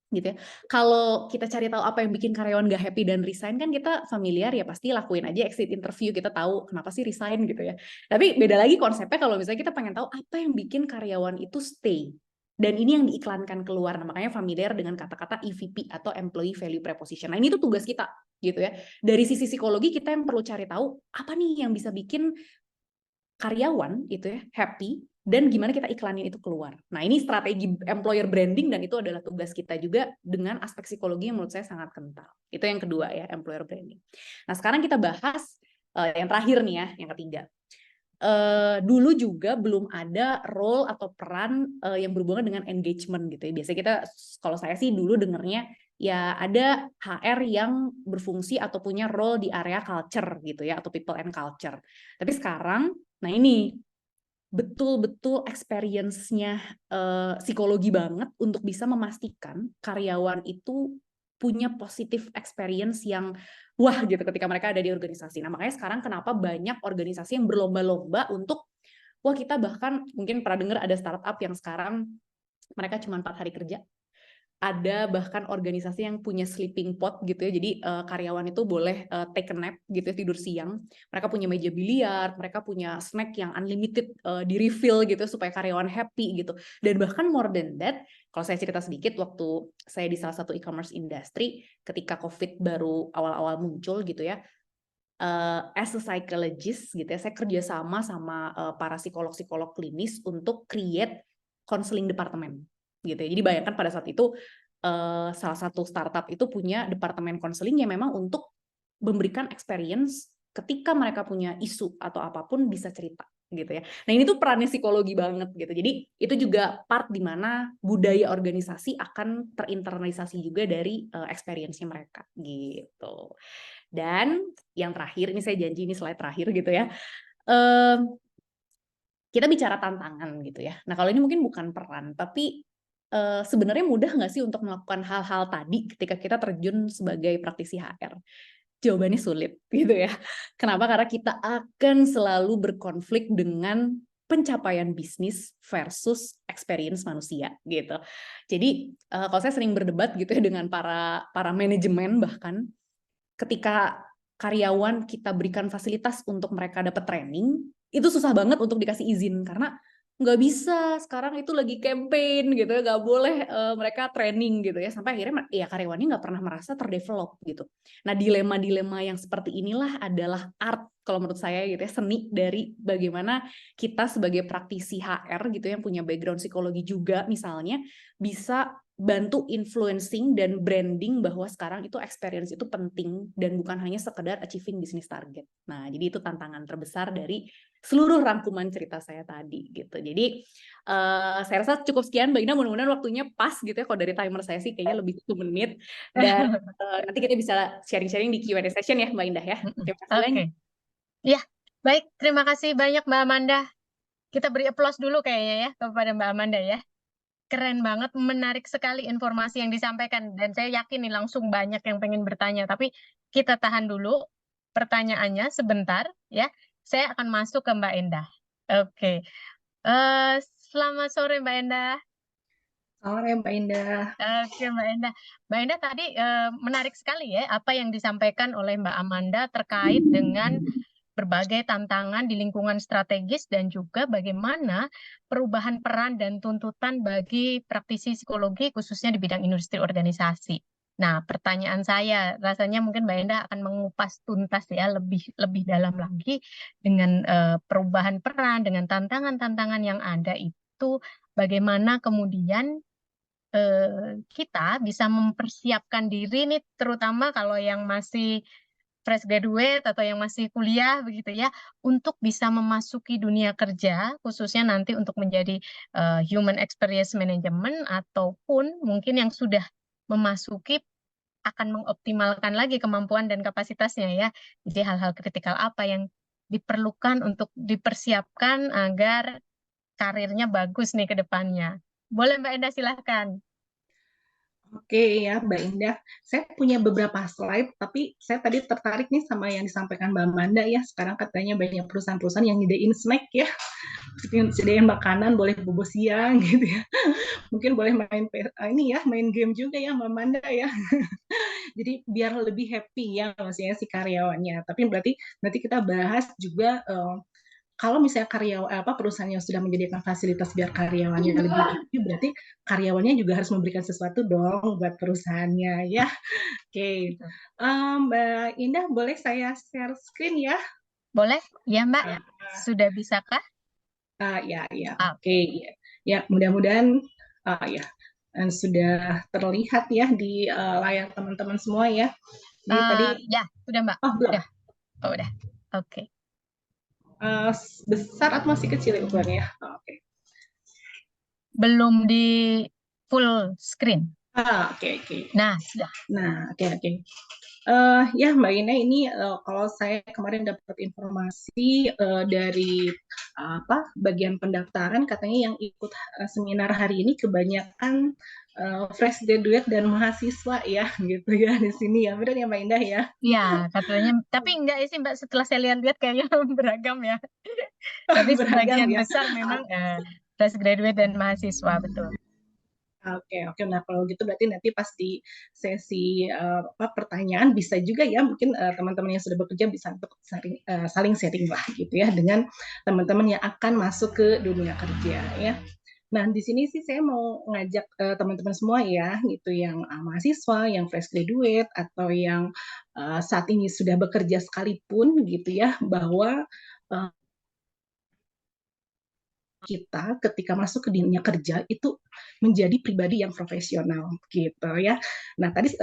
gitu ya. Kalau kita cari tahu apa yang bikin karyawan gak happy dan resign kan kita familiar ya pasti lakuin aja exit interview, kita tahu kenapa sih resign gitu ya. Tapi beda lagi konsepnya kalau misalnya kita pengen tahu apa yang bikin karyawan itu stay. Dan ini yang diiklankan keluar, nah, makanya familiar dengan kata-kata EVP atau Employee Value Proposition. Nah ini tuh tugas kita gitu ya. Dari sisi psikologi kita yang perlu cari tahu apa nih yang bisa bikin karyawan itu ya happy dan gimana kita iklanin itu keluar. Nah ini strategi employer branding dan itu adalah tugas kita juga dengan aspek psikologi yang menurut saya sangat kental. Itu yang kedua ya, employer branding. Nah sekarang kita bahas yang terakhir nih ya, yang ketiga. Dulu juga belum ada role atau peran yang berhubungan dengan engagement gitu ya. Biasanya kita, kalau saya sih dulu dengernya ya ada HR yang berfungsi atau punya role di area culture gitu ya, atau people and culture. Tapi sekarang, nah ini betul-betul experience-nya psikologi banget untuk bisa memastikan karyawan itu punya positive experience yang wah gitu ketika mereka ada di organisasi. Nah makanya sekarang kenapa banyak organisasi yang berlomba-lomba untuk wah kita bahkan mungkin pernah dengar ada startup yang sekarang mereka cuma 4 hari kerja. Ada bahkan organisasi yang punya sleeping pod gitu ya, jadi karyawan itu boleh take a nap gitu ya, tidur siang. Mereka punya meja biliar, mereka punya snack yang unlimited di refill gitu supaya karyawan happy gitu. Dan bahkan more than that, kalau saya cerita sedikit, waktu saya di salah satu e-commerce industry, ketika COVID baru awal-awal muncul gitu ya, as a psychologist gitu ya, saya kerjasama sama para psikolog-psikolog klinis untuk create counseling department gitu ya. Jadi bayangkan pada saat itu salah satu startup itu punya departemen konseling yang memang untuk memberikan experience ketika mereka punya isu atau apapun bisa cerita gitu ya. Nah ini tuh perannya psikologi banget gitu. Jadi itu juga part di mana budaya organisasi akan terinternalisasi juga dari experience-nya mereka gitu. Dan yang terakhir, ini saya janji ini slide terakhir gitu ya. Kita bicara tantangan gitu ya. Nah kalau ini mungkin bukan peran, tapi sebenarnya mudah nggak sih untuk melakukan hal-hal tadi ketika kita terjun sebagai praktisi HR? Jawabannya sulit gitu ya. Kenapa? Karena kita akan selalu berkonflik dengan pencapaian bisnis versus experience manusia gitu. Jadi kalau saya sering berdebat gitu ya dengan para manajemen, bahkan ketika karyawan kita berikan fasilitas untuk mereka dapat training, itu susah banget untuk dikasih izin karena nggak bisa, sekarang itu lagi campaign gitu ya, nggak boleh mereka training gitu ya, sampai akhirnya ya karyawannya nggak pernah merasa terdevelop gitu. Nah, dilema-dilema yang seperti inilah adalah art kalau menurut saya gitu ya, seni dari bagaimana kita sebagai praktisi HR gitu yang punya background psikologi juga misalnya bisa bantu influencing dan branding bahwa sekarang itu experience itu penting dan bukan hanya sekedar achieving business target. Nah, jadi itu tantangan terbesar dari seluruh rangkuman cerita saya tadi gitu. Jadi saya rasa cukup sekian Mbak Ina, mudah-mudahan waktunya pas gitu ya. Kalau dari timer saya sih kayaknya lebih 1 menit dan nanti kita bisa sharing-sharing di Q&A session ya Mbak Indah ya. Terima kasih banyak. Ya, baik. Terima kasih banyak Mbak Amanda. Kita beri aplaus dulu kayaknya ya kepada Mbak Amanda ya. Keren banget, menarik sekali informasi yang disampaikan. Dan saya yakin nih langsung banyak yang pengen bertanya. Tapi kita tahan dulu pertanyaannya sebentar ya. Saya akan masuk ke Mbak Endah. Oke. Selamat sore Mbak Endah. Sore Mbak Indah. Oke Mbak Endah. Mbak Endah tadi menarik sekali ya apa yang disampaikan oleh Mbak Amanda terkait dengan berbagai tantangan di lingkungan strategis dan juga bagaimana perubahan peran dan tuntutan bagi praktisi psikologi khususnya di bidang industri organisasi. Nah, pertanyaan saya rasanya mungkin Mbak Endah akan mengupas tuntas ya lebih dalam lagi dengan perubahan peran, dengan tantangan-tantangan yang ada itu bagaimana kemudian kita bisa mempersiapkan diri nih terutama kalau yang masih fresh graduate atau yang masih kuliah begitu ya untuk bisa memasuki dunia kerja khususnya nanti untuk menjadi human experience management ataupun mungkin yang sudah memasuki akan mengoptimalkan lagi kemampuan dan kapasitasnya ya. Jadi hal-hal kritikal apa yang diperlukan untuk dipersiapkan agar karirnya bagus nih ke depannya. Boleh Mbak Endah silahkan. Oke ya Mbak Indah, saya punya beberapa slide, tapi saya tadi tertarik nih sama yang disampaikan Mbak Amanda ya. Sekarang katanya banyak perusahaan-perusahaan yang nyediain snack ya, sediain makanan, boleh bobo siang gitu ya. Mungkin boleh main game juga ya Mbak Amanda ya. Jadi biar lebih happy ya maksudnya si karyawannya. Tapi berarti nanti kita bahas juga kalau misalnya perusahaan yang sudah menyediakan fasilitas biar karyawannya lebih happy, berarti karyawannya juga harus memberikan sesuatu dong buat perusahaannya ya. Oke, Mbak Indah boleh saya share screen ya? Boleh? Ya Mbak, sudah bisakah? Ya. Oke. Ya, mudah-mudahan ya sudah terlihat ya di layar teman-teman semua ya. Jadi tadi ya, sudah Mbak. Oh, belum. Udah. Oke. Besar atau masih kecil ya ukurannya? Oke. Belum di full screen. Oke. Nah, sudah. Nah, oke. Ya Mbak Ina, ini kalau saya kemarin dapat informasi dari bagian pendaftaran, katanya yang ikut seminar hari ini kebanyakan fresh graduate dan mahasiswa ya, gitu ya di sini ya, benar ya Mbak Indah ya? Iya, katanya. Tapi enggak sih Mbak, setelah saya lihat-lihat kayaknya beragam ya. Tapi sebagian besar memang fresh graduate dan mahasiswa, betul. Oke. Nah kalau gitu berarti nanti pas di sesi pertanyaan bisa juga ya mungkin teman-teman yang sudah bekerja bisa untuk saling sharing lah gitu ya dengan teman-teman yang akan masuk ke dunia kerja ya. Nah di sini sih saya mau ngajak teman-teman semua ya gitu yang mahasiswa, yang fresh graduate atau yang saat ini sudah bekerja sekalipun gitu ya bahwa kita ketika masuk ke dunia kerja itu menjadi pribadi yang profesional gitu ya. Nah tadi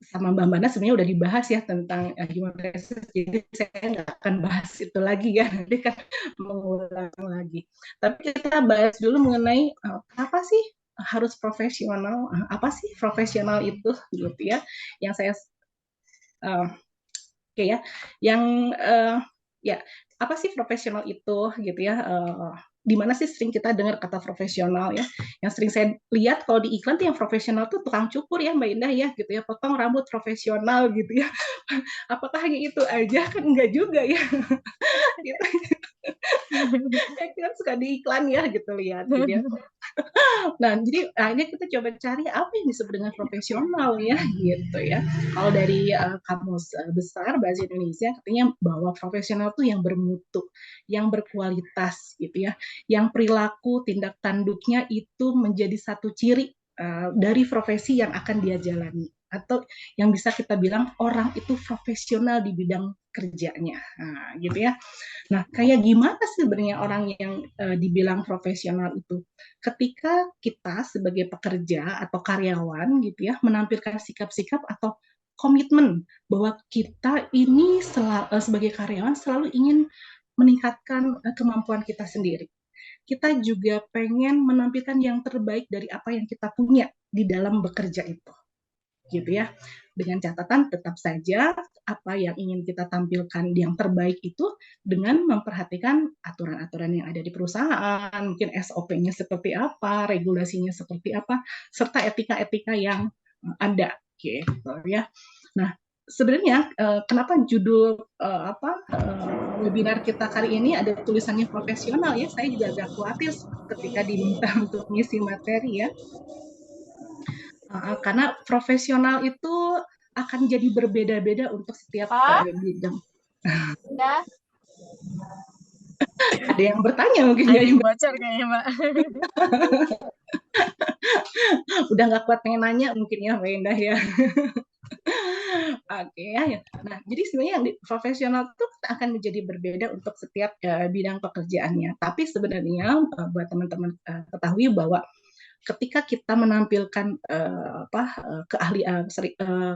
sama Mbak Mana sebenarnya udah dibahas ya tentang human resources, jadi saya nggak akan bahas itu lagi ya, nanti kan mengulang lagi. Tapi kita bahas dulu mengenai apa sih harus profesional, apa sih profesional itu gitu ya. Yang saya oke ya, yang ya apa sih profesional itu gitu ya? Di mana sih sering kita dengar kata profesional ya? Yang sering saya lihat kalau di iklan tuh yang profesional tuh tukang cukur ya Mbak Indah ya gitu ya, potong rambut profesional gitu ya. Apakah hanya itu aja? Kan enggak juga ya. Gitu. Kan suka di iklan ya gitu lihat gitu ya. Nah, jadi akhirnya kita coba cari apa yang disebut dengan profesional ya gitu ya. Kalau dari kamus besar bahasa Indonesia katanya bahwa profesional itu yang bermutu, yang berkualitas gitu ya, yang perilaku tindak tanduknya itu menjadi satu ciri dari profesi yang akan dia jalani, atau yang bisa kita bilang orang itu profesional di bidang kerjanya, nah, gitu ya. Nah, kayak gimana sebenarnya orang yang dibilang profesional itu? Ketika kita sebagai pekerja atau karyawan gitu ya, menampilkan sikap-sikap atau komitmen bahwa kita ini sebagai karyawan selalu ingin meningkatkan kemampuan kita sendiri. Kita juga pengen menampilkan yang terbaik dari apa yang kita punya di dalam bekerja itu, gitu ya. Dengan catatan tetap saja apa yang ingin kita tampilkan yang terbaik itu dengan memperhatikan aturan-aturan yang ada di perusahaan, mungkin SOP-nya seperti apa, regulasinya seperti apa, serta etika-etika yang ada, gitu ya. Nah, sebenarnya kenapa judul webinar kita kali ini ada tulisannya profesional ya? Saya juga agak khawatir ketika diminta untuk ngisi materi ya. Karena profesional itu akan jadi berbeda-beda untuk setiap bidang. Udah. Ada yang bertanya mungkin Ada ya, yang Mbak. bocor kayaknya, Mbak. Udah nggak kuat pengen nanya mungkin ya Mbak Indah ya. Oke ya. Nah, jadi sebenarnya yang profesional itu akan menjadi berbeda untuk setiap bidang pekerjaannya. Tapi sebenarnya buat teman-teman ketahui bahwa ketika kita menampilkan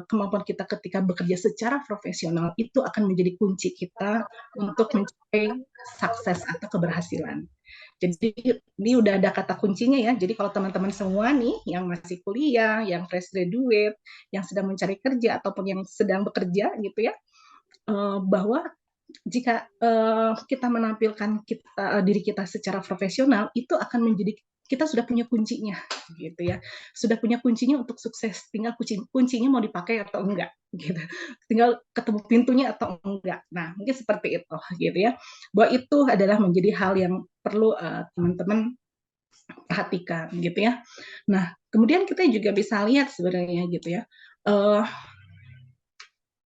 kemampuan kita ketika bekerja secara profesional itu akan menjadi kunci kita untuk mencapai sukses atau keberhasilan. Jadi ini udah ada kata kuncinya ya. Jadi kalau teman-teman semua nih yang masih kuliah, yang fresh graduate, yang sedang mencari kerja ataupun yang sedang bekerja gitu ya, bahwa jika kita menampilkan diri kita secara profesional itu akan menjadi kita sudah punya kuncinya gitu ya, sudah punya kuncinya untuk sukses, tinggal kuncinya mau dipakai atau enggak gitu, tinggal ketemu pintunya atau enggak. Nah mungkin seperti itu gitu ya, bahwa itu adalah menjadi hal yang perlu teman-teman perhatikan gitu ya. Nah kemudian kita juga bisa lihat sebenarnya gitu ya,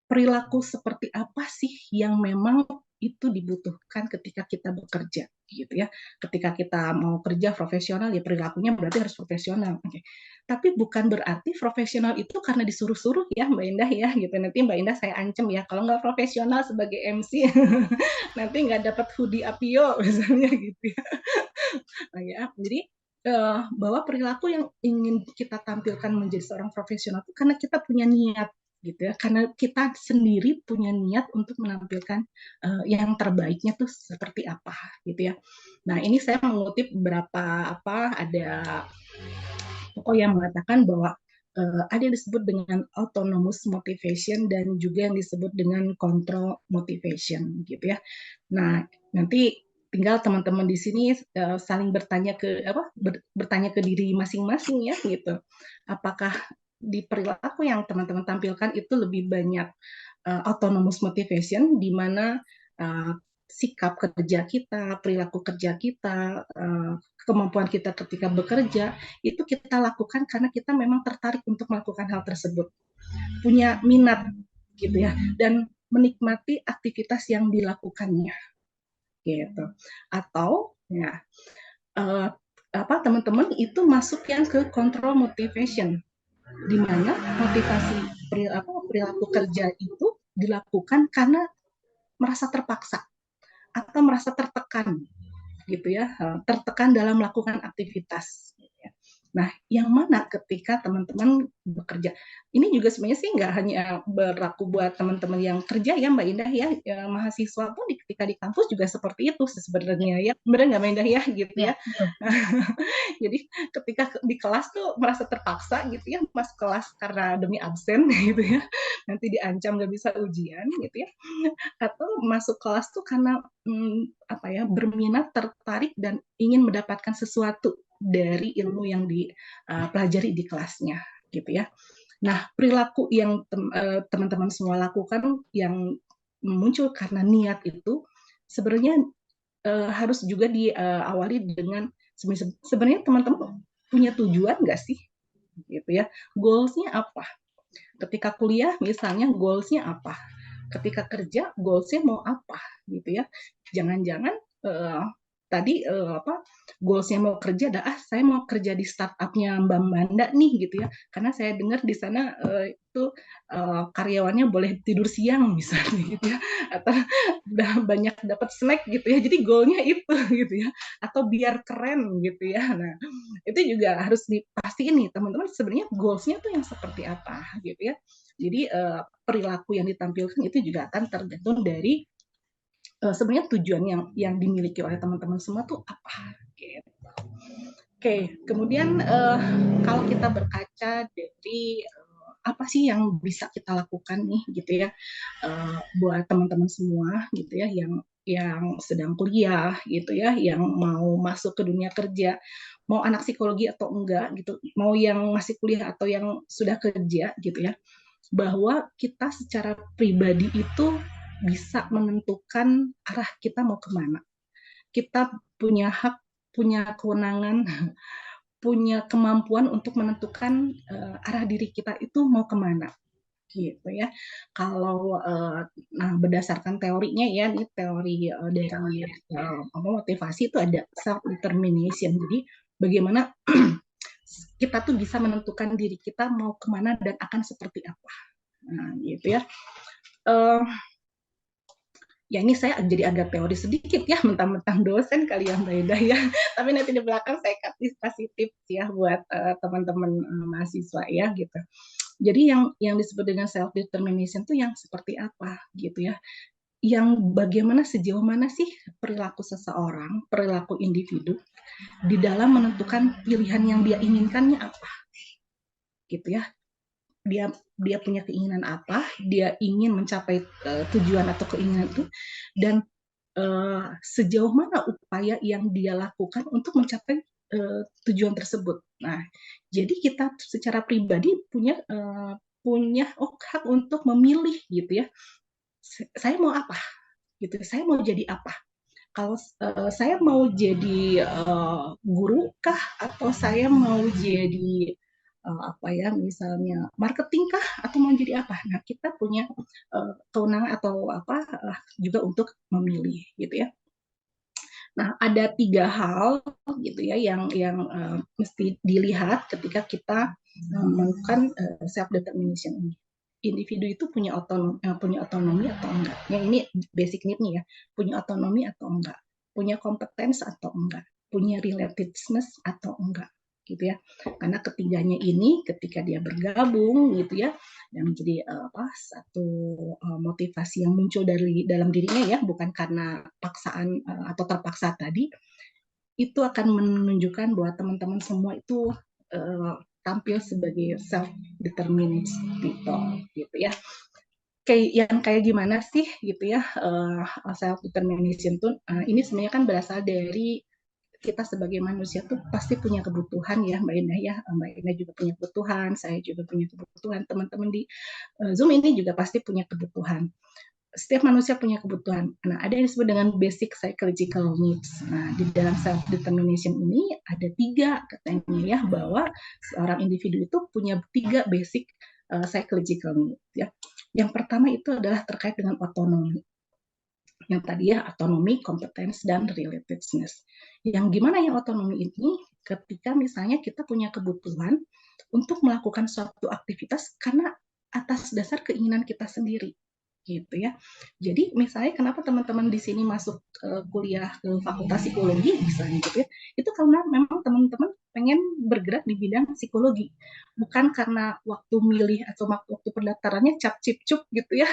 perilaku seperti apa sih yang memang itu dibutuhkan ketika kita bekerja gitu ya. Ketika kita mau kerja profesional ya perilakunya berarti harus profesional. Oke. Tapi bukan berarti profesional itu karena disuruh-suruh ya Mbak Indah ya gitu. Nanti Mbak Indah saya ancam ya kalau nggak profesional sebagai MC nanti nggak dapat hoodie Apio misalnya gitu ya. Nah, ya. Jadi bahwa perilaku yang ingin kita tampilkan menjadi seorang profesional itu karena kita punya niat gitu ya, karena kita sendiri punya niat untuk menampilkan yang terbaiknya tuh seperti apa gitu ya. Nah ini saya mengutip beberapa ada tokoh yang mengatakan bahwa ada yang disebut dengan autonomous motivation dan juga yang disebut dengan control motivation gitu ya. Nah nanti tinggal teman-teman di sini saling bertanya ke diri masing-masing ya gitu. Apakah di perilaku yang teman-teman tampilkan itu lebih banyak autonomous motivation, di mana sikap kerja kita, perilaku kerja kita, kemampuan kita ketika bekerja, itu kita lakukan karena kita memang tertarik untuk melakukan hal tersebut. Punya minat gitu ya, dan menikmati aktivitas yang dilakukannya. Gitu. Atau ya teman-teman itu masuk yang ke control motivation, di mana motivasi perilaku kerja itu dilakukan karena merasa terpaksa atau merasa tertekan gitu ya, tertekan dalam melakukan aktivitas. Nah, yang mana ketika teman-teman bekerja? Ini juga sebenarnya sih nggak hanya berlaku buat teman-teman yang kerja ya Mbak Indah ya, mahasiswa pun ketika di kampus juga seperti itu sebenarnya ya, benar nggak Mbak Indah ya gitu Ya, ya. Jadi ketika di kelas tuh merasa terpaksa gitu ya, masuk kelas karena demi absen gitu ya, nanti diancam nggak bisa ujian gitu ya, atau masuk kelas tuh karena berminat, tertarik dan ingin mendapatkan sesuatu dari ilmu yang dipelajari di kelasnya gitu ya. Nah, perilaku yang teman-teman semua lakukan yang muncul karena niat itu sebenarnya harus juga diawali dengan sebenarnya teman-teman punya tujuan nggak sih gitu ya, goalsnya apa ketika kuliah misalnya, goalsnya apa ketika kerja, goalsnya mau apa gitu ya. Jangan-jangan tadi goalsnya mau kerja saya mau kerja di startupnya Mbak Manda nih gitu ya, karena saya dengar di sana itu karyawannya boleh tidur siang misalnya gitu ya, atau udah banyak dapat snack gitu ya, jadi goalnya itu gitu ya, atau biar keren gitu ya. Nah, itu juga harus dipastiin nih teman-teman sebenarnya goalsnya tuh yang seperti apa gitu ya. Jadi perilaku yang ditampilkan itu juga akan tergantung dari sebenarnya tujuan yang dimiliki oleh teman-teman semua tuh apa gitu. Oke, kemudian kalau kita berkaca dari apa sih yang bisa kita lakukan nih gitu ya, buat teman-teman semua gitu ya yang sedang kuliah gitu ya, yang mau masuk ke dunia kerja, mau anak psikologi atau enggak gitu, mau yang masih kuliah atau yang sudah kerja gitu ya, bahwa kita secara pribadi itu bisa menentukan arah kita mau kemana. Kita punya hak, punya kewenangan, punya kemampuan untuk menentukan arah diri kita itu mau kemana gitu ya. Kalau berdasarkan teorinya ya, ini teori dari motivasi itu ada self determination. Jadi bagaimana kita tuh bisa menentukan diri kita mau kemana dan akan seperti apa. Nah, gitu ya. Ya ini saya jadi agak teori sedikit ya, mentang-mentang dosen kali ya Mbak Ida ya. Tapi nanti di belakang saya kasih tips ya buat teman-teman mahasiswa ya gitu. Jadi yang disebut dengan self determination itu yang seperti apa gitu ya? Yang bagaimana sejauh mana sih perilaku seseorang, perilaku individu di dalam menentukan pilihan yang dia inginkannya apa, gitu ya. Dia punya keinginan apa, dia ingin mencapai tujuan atau keinginan itu, dan sejauh mana upaya yang dia lakukan untuk mencapai tujuan tersebut. Nah, jadi kita secara pribadi punya hak untuk memilih gitu ya. Saya mau apa? Gitu. Saya mau jadi apa? Kalau saya mau jadi guru kah, atau saya mau jadi misalnya marketing kah, atau mau jadi apa? Nah, kita punya kewenangan atau juga untuk memilih gitu ya. Nah, ada 3 hal gitu ya yang mesti dilihat ketika kita melakukan self determination ini. Individu itu punya otonomi atau enggak? Yang ini basic need-nya ya. Punya otonomi atau enggak? Punya kompetens atau enggak? Punya relatedness atau enggak? Gitu ya. Karena ketiganya ini ketika dia bergabung gitu ya, yang menjadi satu motivasi yang muncul dari dalam dirinya ya, bukan karena paksaan atau terpaksa tadi, itu akan menunjukkan bahwa teman-teman semua itu tampil sebagai self-determined people gitu ya. Kayak gimana sih gitu ya self-determination tuh, ini sebenarnya kan berasal dari kita sebagai manusia tuh pasti punya kebutuhan ya Mbak Indah ya. Mbak Indah juga punya kebutuhan, saya juga punya kebutuhan, teman-teman di Zoom ini juga pasti punya kebutuhan. Setiap manusia punya kebutuhan. Nah, ada yang disebut dengan basic psychological needs. Nah, di dalam self-determination ini ada 3 katanya ya, bahwa seorang individu itu punya 3 basic psychological needs. Ya. Yang pertama itu adalah terkait dengan otonomi. Yang tadi ya, otonomi, kompetens, dan relatedness. Yang gimana yang otonomi ini? Ketika misalnya kita punya kebutuhan untuk melakukan suatu aktivitas karena atas dasar keinginan kita sendiri. gitu ya. Jadi misalnya kenapa teman-teman di sini masuk kuliah ke Fakultas Psikologi misalnya gitu ya, itu karena memang teman-teman pengen bergerak di bidang psikologi, bukan karena waktu milih atau waktu pendaftarannya cap cip cup gitu ya,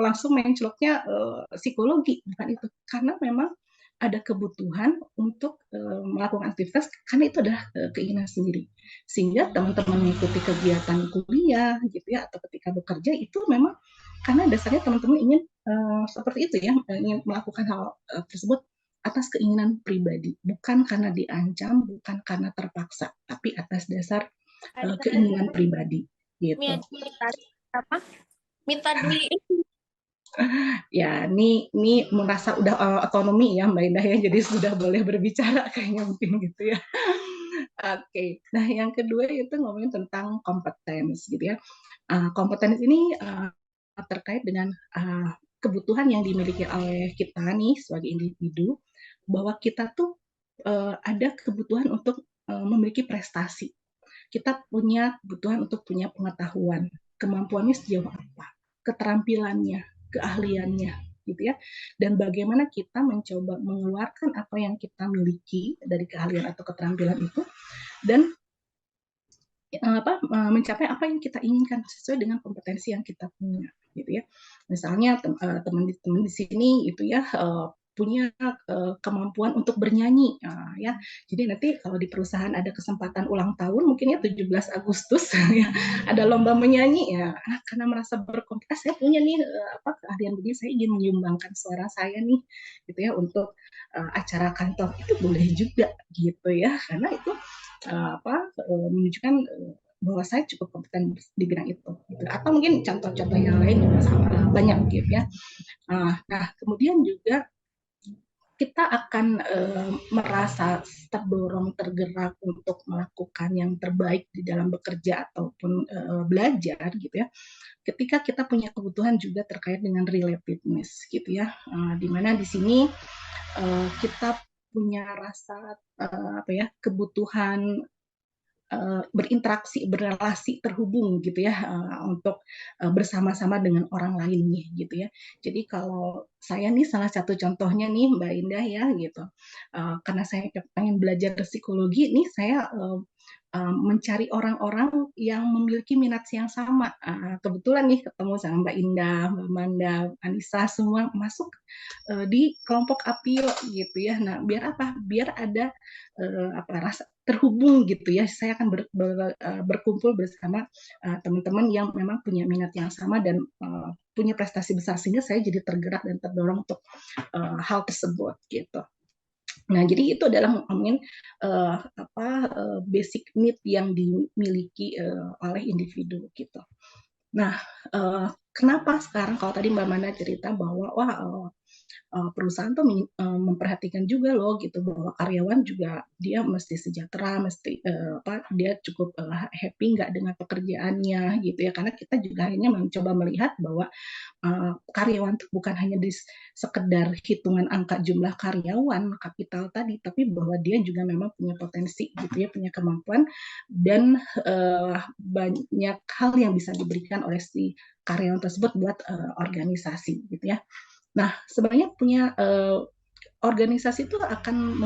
langsung menceloknya psikologi, bukan itu, karena memang ada kebutuhan untuk melakukan aktivitas karena itu adalah keinginan sendiri, sehingga teman-teman mengikuti kegiatan kuliah gitu ya atau ketika bekerja itu memang karena dasarnya teman-teman ingin seperti itu ya, ingin melakukan hal tersebut atas keinginan pribadi, bukan karena diancam, bukan karena terpaksa, tapi atas dasar keinginan pribadi gitu. Apa? Minta di Ya, ini merasa udah otonomi ya Mbak Indah ya, jadi sudah boleh berbicara kayaknya mungkin gitu ya. Oke, nah yang kedua itu ngomongin tentang kompetens gitu ya. Kompetens ini terkait dengan kebutuhan yang dimiliki oleh kita nih sebagai individu, bahwa kita tuh ada kebutuhan untuk memiliki prestasi. Kita punya kebutuhan untuk punya pengetahuan, kemampuannya sejauh apa, keterampilannya, keahliannya, gitu ya. Dan bagaimana kita mencoba mengeluarkan apa yang kita miliki dari keahlian atau keterampilan itu dan mencapai apa yang kita inginkan sesuai dengan kompetensi yang kita punya, gitu ya. Misalnya teman-teman di sini itu ya punya kemampuan untuk bernyanyi, ya. Jadi nanti kalau di perusahaan ada kesempatan ulang tahun, mungkin ya 17 Agustus, ya, ada lomba menyanyi, ya, karena merasa berkompetisi, saya punya nih keahlian begini, saya ingin menyumbangkan suara saya nih, gitu ya, untuk acara kantor, itu boleh juga, gitu ya, karena itu menunjukkan bahwa saya cukup kompeten di bidang itu, gitu. Atau mungkin contoh-contoh yang lain juga sama banyak gitu ya. Nah, kemudian juga kita akan merasa terdorong, tergerak untuk melakukan yang terbaik di dalam bekerja ataupun belajar gitu ya. Ketika kita punya kebutuhan juga terkait dengan relatedness gitu ya, di mana di sini kita punya rasa kebutuhan berinteraksi, berrelasi, terhubung gitu ya, untuk bersama-sama dengan orang lain nih gitu ya. Jadi kalau saya nih salah satu contohnya nih Mbak Indah ya gitu, karena saya pengen belajar psikologi nih, saya mencari orang-orang yang memiliki minat yang sama. Kebetulan nih ketemu sama Mbak Indah, Mbak Manda, Anissa, semua masuk di kelompok Apio gitu ya. Nah, biar apa? Biar ada rasa terhubung gitu ya. Saya akan berkumpul bersama teman-teman yang memang punya minat yang sama dan punya prestasi besar, sehingga saya jadi tergerak dan terdorong untuk hal tersebut gitu. Nah, jadi itu adalah ngomongin basic need yang dimiliki oleh individu gitu. Nah, kenapa sekarang kalau tadi Mbak Manda cerita bahwa perusahaan tuh memperhatikan juga loh gitu, bahwa karyawan juga dia mesti sejahtera, mesti dia cukup happy nggak dengan pekerjaannya gitu ya, karena kita juga akhirnya mencoba melihat bahwa karyawan tuh bukan hanya di sekedar hitungan angka jumlah karyawan kapital tadi, tapi bahwa dia juga memang punya potensi gitu ya, punya kemampuan dan banyak hal yang bisa diberikan oleh si karyawan tersebut buat organisasi gitu ya. Nah, sebenarnya punya organisasi itu akan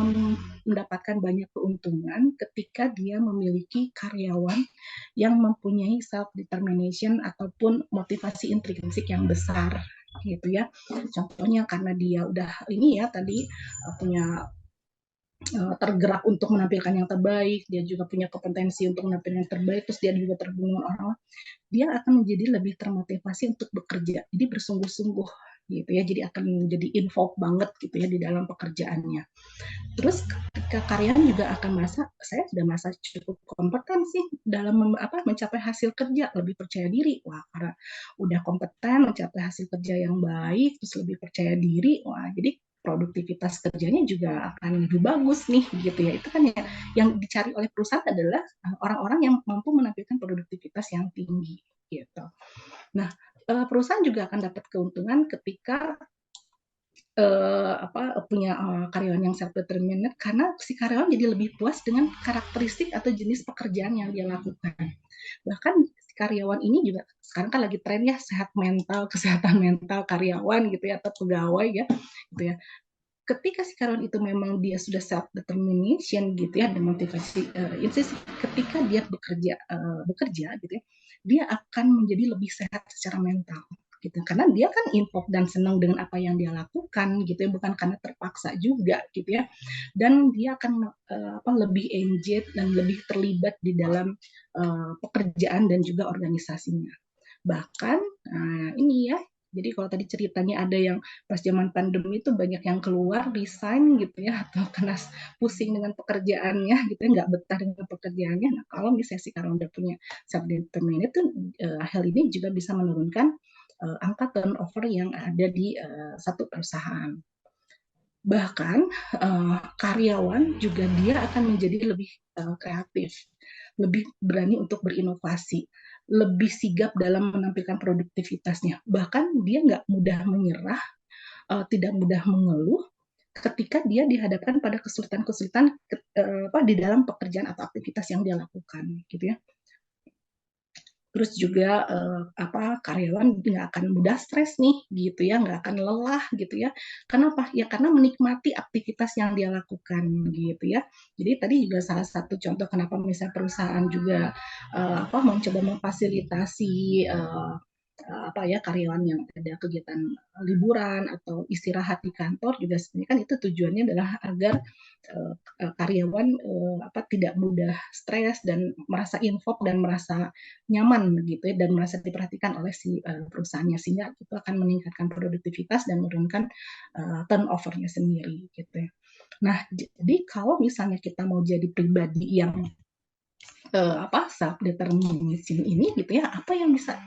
mendapatkan banyak keuntungan ketika dia memiliki karyawan yang mempunyai self-determination ataupun motivasi intrinsik yang besar gitu ya. Contohnya karena dia udah ini ya tadi punya tergerak untuk menampilkan yang terbaik, dia juga punya kompetensi untuk menampilkan yang terbaik, terus dia juga terhubung dengan orang, dia akan menjadi lebih termotivasi untuk bekerja, jadi bersungguh-sungguh gitu ya, jadi akan menjadi involved banget gitu ya di dalam pekerjaannya. Terus ketika karyawan juga akan merasa saya sudah merasa cukup kompeten sih dalam mencapai hasil kerja, lebih percaya diri, wah karena udah kompeten mencapai hasil kerja yang baik, terus lebih percaya diri, wah jadi produktivitas kerjanya juga akan lebih bagus nih gitu ya. Itu kan yang dicari oleh perusahaan adalah orang-orang yang mampu menampilkan produktivitas yang tinggi gitu. Nah, perusahaan juga akan dapat keuntungan ketika punya karyawan yang self determined, karena si karyawan jadi lebih puas dengan karakteristik atau jenis pekerjaan yang dia lakukan. Bahkan si karyawan ini juga sekarang kan lagi tren ya sehat mental, kesehatan mental karyawan gitu ya, atau pegawai ya, gitu ya. Ketika si karyawan itu memang dia sudah self determination gitu ya, dan motivasi ketika dia bekerja gitu ya, dia akan menjadi lebih sehat secara mental gitu, karena dia kan involved dan senang dengan apa yang dia lakukan gitu ya, bukan karena terpaksa juga gitu ya, dan dia akan lebih engaged dan lebih terlibat di dalam pekerjaan dan juga organisasinya. Bahkan ini ya, jadi kalau tadi ceritanya ada yang pas zaman pandemi itu banyak yang keluar resign gitu ya, atau karena pusing dengan pekerjaannya gitu ya, nggak betah dengan pekerjaannya. Nah, kalau misalnya si karyawan udah punya self determination itu hal ini juga bisa menurunkan angka turnover yang ada di satu perusahaan. Bahkan karyawan juga dia akan menjadi lebih kreatif, lebih berani untuk berinovasi, lebih sigap dalam menampilkan produktivitasnya. Bahkan dia nggak mudah menyerah, tidak mudah mengeluh ketika dia dihadapkan pada kesulitan-kesulitan di dalam pekerjaan atau aktivitas yang dia lakukan, gitu ya. Terus juga karyawan nggak akan mudah stres nih, gitu ya, nggak akan lelah, gitu ya. Kenapa? Ya karena menikmati aktivitas yang dia lakukan, gitu ya. Jadi tadi juga salah satu contoh kenapa misalnya perusahaan juga mencoba memfasilitasi karyawan yang ada kegiatan liburan atau istirahat di kantor juga sebenarnya kan itu tujuannya adalah agar karyawan tidak mudah stres dan merasa involved dan merasa nyaman gitu ya, dan merasa diperhatikan oleh si perusahaannya, sehingga itu akan meningkatkan produktivitas dan menurunkan turnover-nya sendiri gitu ya. Nah, jadi kalau misalnya kita mau jadi pribadi yang self determination ini gitu ya, apa yang bisa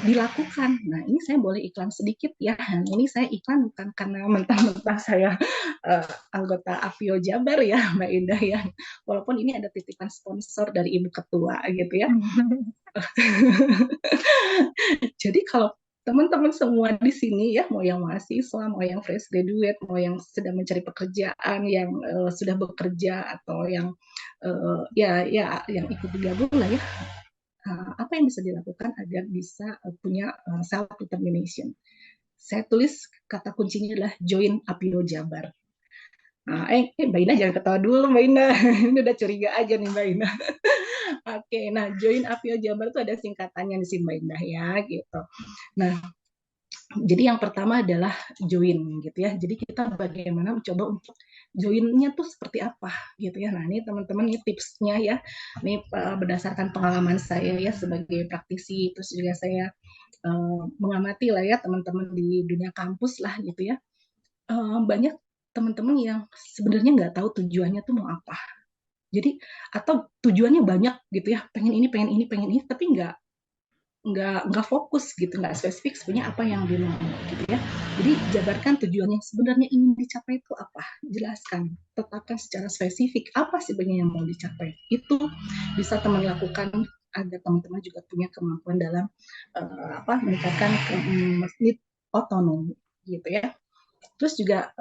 dilakukan. Nah, ini saya boleh iklan sedikit ya. Ini saya iklan bukan karena mentah-mentah saya anggota Apio Jabar ya, Mbak Indah ya. Walaupun ini ada titipan sponsor dari Ibu Ketua gitu ya. Jadi kalau teman-teman semua di sini ya, mau yang mahasiswa, mau yang fresh graduate, mau yang sedang mencari pekerjaan, yang sudah bekerja atau yang yang ikut digabung lah ya. Apa yang bisa dilakukan agar bisa punya self determination? Saya tulis kata kuncinya adalah join Apio Jabar. Mbak Ina jangan ketawa dulu, Mbak Ina. Ini udah curiga aja nih Mbak Ina. Oke, nah join Apio Jabar itu ada singkatannya di sini Mbak Ina ya, gitu. Nah, jadi yang pertama adalah join gitu ya. Jadi kita bagaimana mencoba untuk joinnya tuh seperti apa gitu ya. Nah, ini teman-teman ini tipsnya ya. Ini berdasarkan pengalaman saya ya sebagai praktisi, terus juga saya mengamati lah ya teman-teman di dunia kampus lah gitu ya. Banyak teman-teman yang sebenarnya nggak tahu tujuannya tuh mau apa. Jadi atau tujuannya banyak gitu ya, pengen ini, tapi nggak fokus gitu, nggak spesifik sebenarnya apa yang dia mau gitu ya. Jadi jabarkan tujuannya sebenarnya ingin dicapai itu apa, jelaskan, tetapkan secara spesifik apa sebenarnya yang mau dicapai. Itu bisa teman lakukan agar teman-teman juga punya kemampuan dalam meningkatkan otonomi gitu ya. Terus juga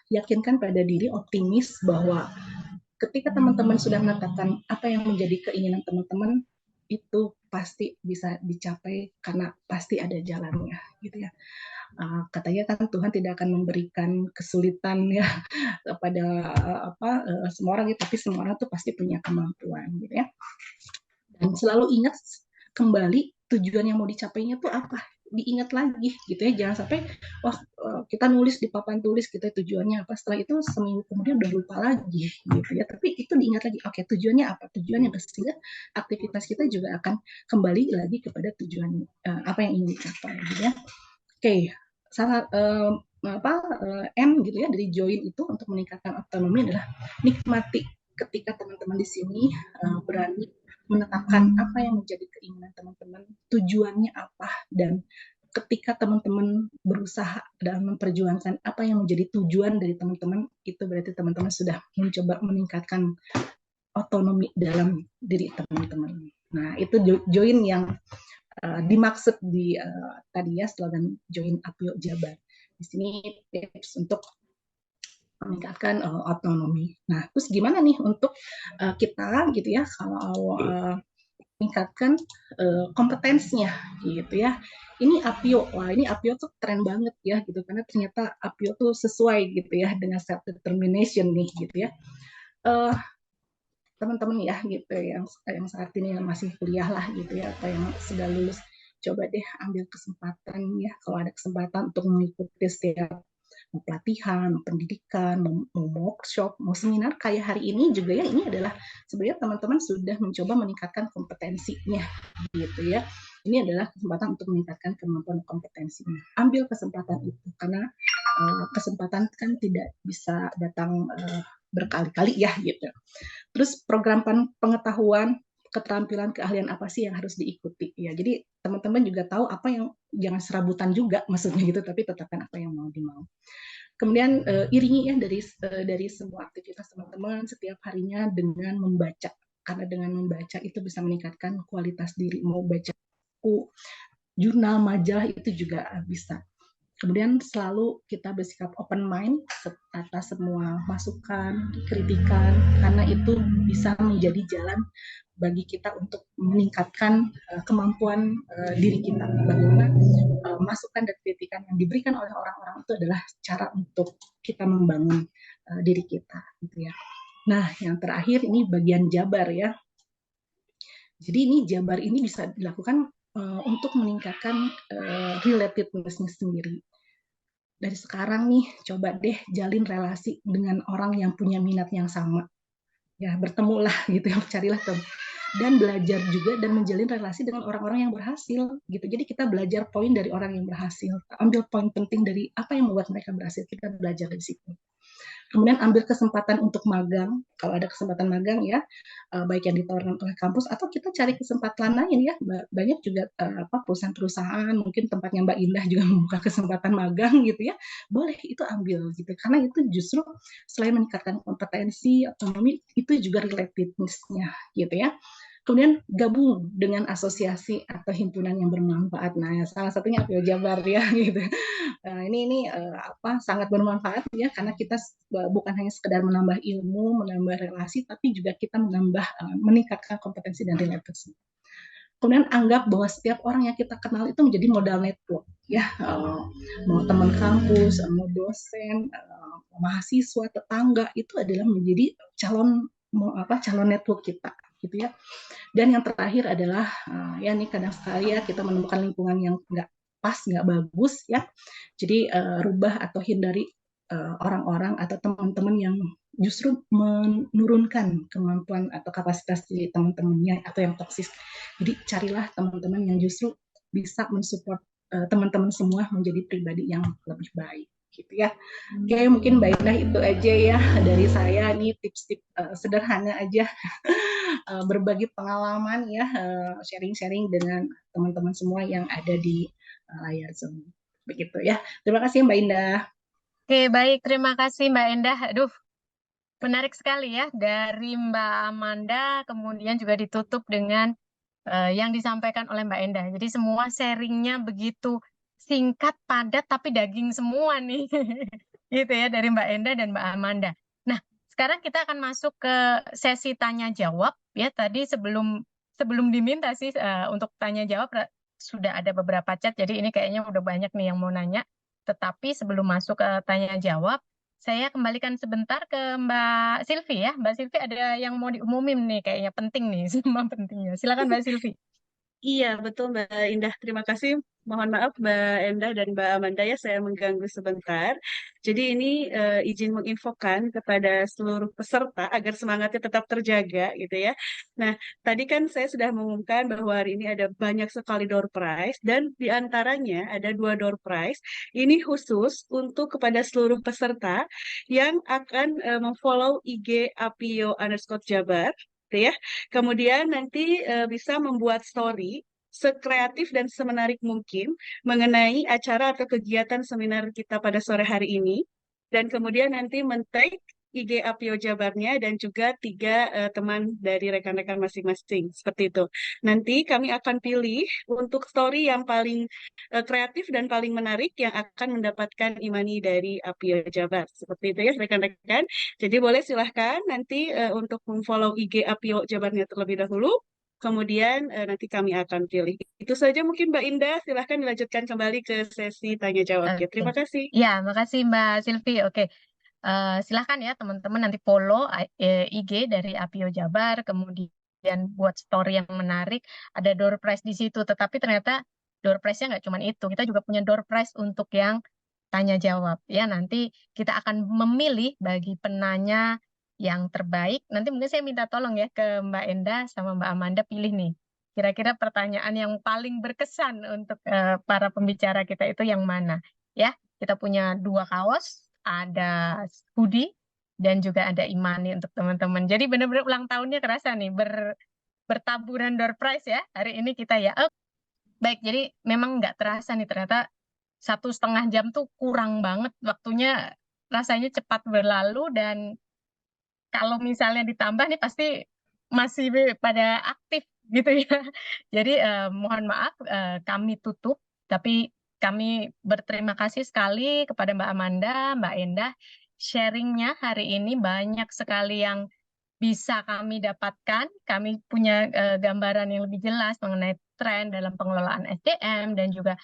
yakinkan pada diri, optimis bahwa ketika teman-teman sudah menetapkan apa yang menjadi keinginan teman-teman, itu pasti bisa dicapai karena pasti ada jalannya gitu ya. Katanya kan Tuhan tidak akan memberikan kesulitan ya kepada semua orang, tapi semua orang tuh pasti punya kemampuan gitu ya. Dan selalu ingat kembali tujuan yang mau dicapainya tuh apa, diingat lagi gitu ya, jangan sampai kita nulis di papan tulis kita tujuannya apa, setelah itu seminggu kemudian udah lupa lagi gitu ya, tapi itu diingat lagi, oke tujuannya apa, tujuannya sehingga aktivitas kita juga akan kembali lagi kepada tujuan apa yang ingin dicapai gitu ya. Oke, salah M gitu ya dari join itu untuk meningkatkan otonomi adalah nikmati ketika teman-teman di sini berani menetapkan apa yang menjadi keinginan teman-teman, tujuannya apa, dan ketika teman-teman berusaha dalam memperjuangkan apa yang menjadi tujuan dari teman-teman, itu berarti teman-teman sudah mencoba meningkatkan otonomi dalam diri teman-teman. Nah, itu join yang dimaksud di tadi ya slogan join Apio Jabar. Di sini tips untuk meningkatkan otonomi. Nah, terus gimana nih untuk kita gitu ya kalau meningkatkan kompetensinya gitu ya. Ini Apio, wah ini Apio tuh keren banget ya gitu, karena ternyata Apio tuh sesuai gitu ya dengan self determination nih gitu ya. Teman-teman ya gitu yang saat ini yang masih kuliah lah gitu ya, atau yang sudah lulus, coba deh ambil kesempatan ya, kalau ada kesempatan untuk mengikuti setiap pelatihan, pendidikan, mau workshop, mau seminar kayak hari ini juga ya, ini adalah sebenarnya teman-teman sudah mencoba meningkatkan kompetensinya gitu ya. Ini adalah kesempatan untuk meningkatkan kemampuan kompetensinya. Ambil kesempatan itu karena kesempatan kan tidak bisa datang berkali-kali ya gitu. Terus program pengetahuan, keterampilan, keahlian apa sih yang harus diikuti ya. Jadi teman-teman juga tahu apa yang, jangan serabutan juga maksudnya gitu, tapi tetapkan apa yang mau dimau. Kemudian iringi ya dari semua aktivitas teman-teman setiap harinya dengan membaca, karena dengan membaca itu bisa meningkatkan kualitas diri. Mau baca buku, jurnal, majalah itu juga bisa. Kemudian selalu kita bersikap open mind atas semua masukan, kritikan, karena itu bisa menjadi jalan bagi kita untuk meningkatkan kemampuan diri kita. Bagaimana masukan dan kritikan yang diberikan oleh orang-orang itu adalah cara untuk kita membangun diri kita, gitu ya. Nah, yang terakhir ini bagian jabar ya. Jadi ini jabar ini bisa dilakukan untuk meningkatkan relatedness-nya sendiri. Dari sekarang nih, coba deh jalin relasi dengan orang yang punya minat yang sama. Ya, bertemulah gitu ya, carilah teman. Dan belajar juga dan menjalin relasi dengan orang-orang yang berhasil gitu. Jadi kita belajar poin dari orang yang berhasil. Ambil poin penting dari apa yang membuat mereka berhasil, kita belajar dari situ. Kemudian ambil kesempatan untuk magang, kalau ada kesempatan magang ya, baik yang ditawarkan oleh kampus atau kita cari kesempatan lain ya. Banyak juga perusahaan-perusahaan, mungkin tempatnya Mbak Indah juga membuka kesempatan magang gitu ya. Boleh itu ambil gitu, karena itu justru selain meningkatkan kompetensi, otonomi, itu juga relatedness-nya gitu ya. Kemudian gabung dengan asosiasi atau himpunan yang bermanfaat. Nah, salah satunya Apio Jabar ya gitu. Ini sangat bermanfaat ya, karena kita bukan hanya sekedar menambah ilmu, menambah relasi, tapi juga kita meningkatkan kompetensi dan relasi. Kemudian anggap bahwa setiap orang yang kita kenal itu menjadi modal network ya, mau teman kampus, mau dosen, mahasiswa, tetangga, itu adalah menjadi calon network kita gitu ya. Dan yang terakhir adalah ya nih kadang sekali ya kita menemukan lingkungan yang nggak pas, nggak bagus ya. Jadi rubah atau hindari orang-orang atau teman-teman yang justru menurunkan kemampuan atau kapasitas di teman-temannya atau yang toksis. Jadi carilah teman-teman yang justru bisa mensupport teman-teman semua menjadi pribadi yang lebih baik gitu ya. Oke, mungkin Mbak Indah itu aja ya dari saya, nih tips-tips sederhana aja berbagi pengalaman ya, sharing-sharing dengan teman-teman semua yang ada di layar Zoom. Begitu ya. Terima kasih Mbak Indah. Oke, baik. Terima kasih Mbak Indah. Aduh, menarik sekali ya dari Mbak Amanda, kemudian juga ditutup dengan yang disampaikan oleh Mbak Endah. Jadi semua sharingnya begitu singkat, padat, tapi daging semua nih. Gitu ya, dari Mbak Endah dan Mbak Amanda. Nah, sekarang kita akan masuk ke sesi tanya-jawab. Ya, tadi sebelum diminta sih untuk tanya-jawab, sudah ada beberapa chat, jadi ini kayaknya udah banyak nih yang mau nanya. Tetapi sebelum masuk ke tanya-jawab, saya kembalikan sebentar ke Mbak Silvi ya. Mbak Silvi ada yang mau diumumin nih, kayaknya penting nih, semua pentingnya. Silakan Mbak Silvi. Iya, betul Mbak Indah. Terima kasih. Mohon maaf Mbak Endah dan Mbak Amanda ya, saya mengganggu sebentar. Jadi ini izin menginfokan kepada seluruh peserta agar semangatnya tetap terjaga gitu ya. Nah, tadi kan saya sudah mengumumkan bahwa hari ini ada banyak sekali door prize dan diantaranya ada 2 door prize. Ini khusus untuk kepada seluruh peserta yang akan memfollow IG Apio_Jabar. Gitu ya. Kemudian nanti bisa membuat story sekreatif dan semenarik mungkin mengenai acara atau kegiatan seminar kita pada sore hari ini. Dan kemudian nanti men-tag IG Apio Jabarnya dan juga 3 teman dari rekan-rekan masing-masing. Seperti itu. Nanti kami akan pilih untuk story yang paling kreatif dan paling menarik yang akan mendapatkan imani dari Apio Jabar. Seperti itu ya rekan-rekan. Jadi boleh silahkan nanti untuk memfollow IG Apio Jabarnya terlebih dahulu. kemudian nanti kami akan pilih. Itu saja mungkin Mbak Indah, silahkan dilanjutkan kembali ke sesi tanya jawabnya. Oke. Terima kasih. Ya, makasih Mbak Silvi. Oke. Silahkan ya teman-teman nanti follow IG dari Apio Jabar, kemudian buat story yang menarik, ada door prize di situ. Tetapi ternyata door prize-nya nggak cuma itu, kita juga punya door prize untuk yang tanya jawab. Ya, nanti kita akan memilih bagi penanya yang terbaik. Nanti mungkin saya minta tolong ya ke Mbak Enda sama Mbak Amanda pilih nih. Kira-kira pertanyaan yang paling berkesan untuk para pembicara kita itu yang mana? Ya, kita punya 2 kaos, ada hoodie dan juga ada Imani untuk teman-teman. Jadi benar-benar ulang tahunnya kerasa nih bertaburan door prize ya hari ini kita ya. Oh, baik, jadi memang nggak terasa nih ternyata 1,5 jam tuh kurang banget waktunya, rasanya cepat berlalu dan kalau misalnya ditambah nih pasti masih pada aktif gitu ya. Jadi mohon maaf kami tutup, tapi kami berterima kasih sekali kepada Mbak Amanda, Mbak Endah, sharingnya hari ini banyak sekali yang bisa kami dapatkan. Kami punya gambaran yang lebih jelas mengenai tren dalam pengelolaan SDM dan juga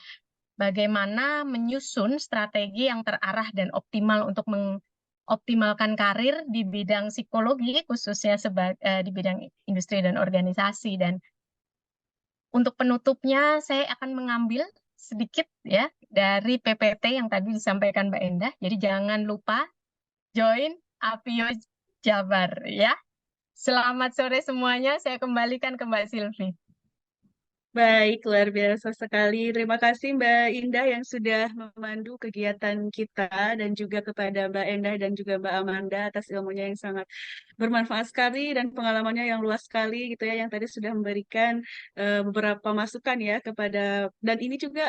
bagaimana menyusun strategi yang terarah dan optimal untuk mengoptimalkan karir di bidang psikologi, khususnya di bidang industri dan organisasi. Dan untuk penutupnya, saya akan mengambil sedikit ya dari PPT yang tadi disampaikan Mbak Endah. Jadi jangan lupa join Apio Jabar ya. Selamat sore semuanya. Saya kembalikan ke Mbak Silvi. Baik, luar biasa sekali. Terima kasih Mbak Indah yang sudah memandu kegiatan kita dan juga kepada Mbak Endah dan juga Mbak Amanda atas ilmunya yang sangat bermanfaat sekali dan pengalamannya yang luas sekali gitu ya yang tadi sudah memberikan beberapa masukan ya kepada dan ini juga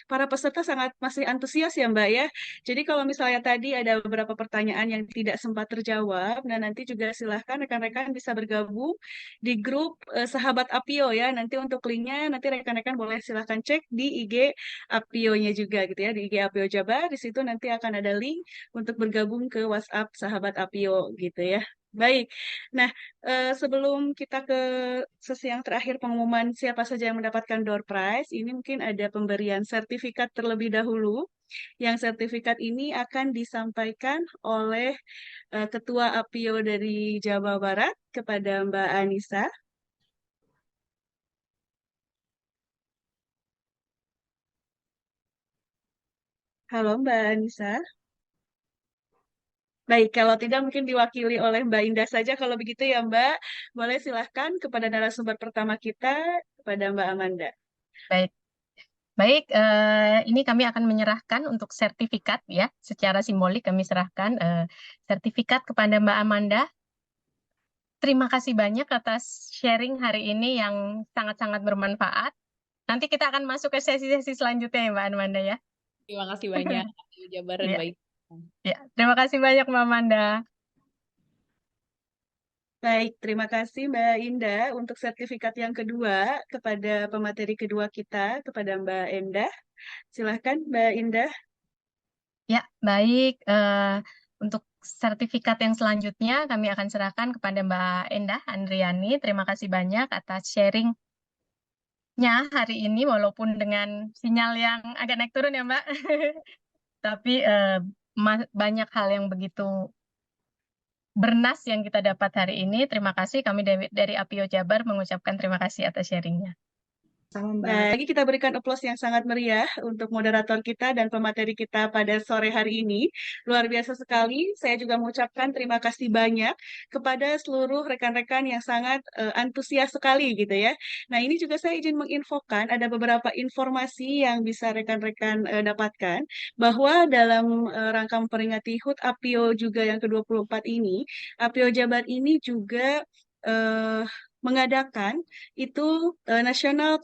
para peserta sangat masih antusias ya Mbak ya. Jadi kalau misalnya tadi ada beberapa pertanyaan yang tidak sempat terjawab, nah nanti juga silahkan rekan-rekan bisa bergabung di grup Sahabat Apio ya. Nanti untuk linknya nanti rekan-rekan boleh silahkan cek di IG Apio-nya juga gitu ya, di IG Apio Jabar. Di situ nanti akan ada link untuk bergabung ke WhatsApp Sahabat Apio gitu ya. Baik, nah sebelum kita ke sesi yang terakhir pengumuman siapa saja yang mendapatkan door prize, ini mungkin ada pemberian sertifikat terlebih dahulu. Yang sertifikat ini akan disampaikan oleh Ketua Apio dari Jawa Barat kepada Mbak Anissa. Halo Mbak Anissa. Baik, kalau tidak mungkin diwakili oleh Mbak Indah saja. Kalau begitu ya Mbak, boleh silahkan kepada narasumber pertama kita, kepada Mbak Amanda. Baik. Baik, ini kami akan menyerahkan untuk sertifikat ya, secara simbolik kami serahkan sertifikat kepada Mbak Amanda. Terima kasih banyak atas sharing hari ini yang sangat-sangat bermanfaat. Nanti kita akan masuk ke sesi-sesi selanjutnya ya Mbak Amanda ya. Terima kasih banyak, Apio Jabar dan Ya. baik. Ya, terima kasih banyak Mbak Amanda. Baik, terima kasih Mbak Indah untuk sertifikat yang kedua kepada pemateri kedua kita, kepada Mbak Endah. Silahkan Mbak Indah. Ya, baik. Untuk sertifikat yang selanjutnya kami akan serahkan kepada Mbak Endah Andriani. Terima kasih banyak atas sharing-nya hari ini, walaupun dengan sinyal yang agak naik turun ya Mbak. Tapi banyak hal yang begitu bernas yang kita dapat hari ini. Terima kasih, kami dari Apio Jabar mengucapkan terima kasih atas sharing-nya. Sama Mbak. Nah, lagi kita berikan aplaus yang sangat meriah untuk moderator kita dan pemateri kita pada sore hari ini. Luar biasa sekali. Saya juga mengucapkan terima kasih banyak kepada seluruh rekan-rekan yang sangat antusias sekali gitu ya. Nah, ini juga saya izin menginfokan ada beberapa informasi yang bisa rekan-rekan dapatkan bahwa dalam rangka memperingati HUT Apio juga yang ke-24 ini, Apio Jabar ini juga mengadakan itu national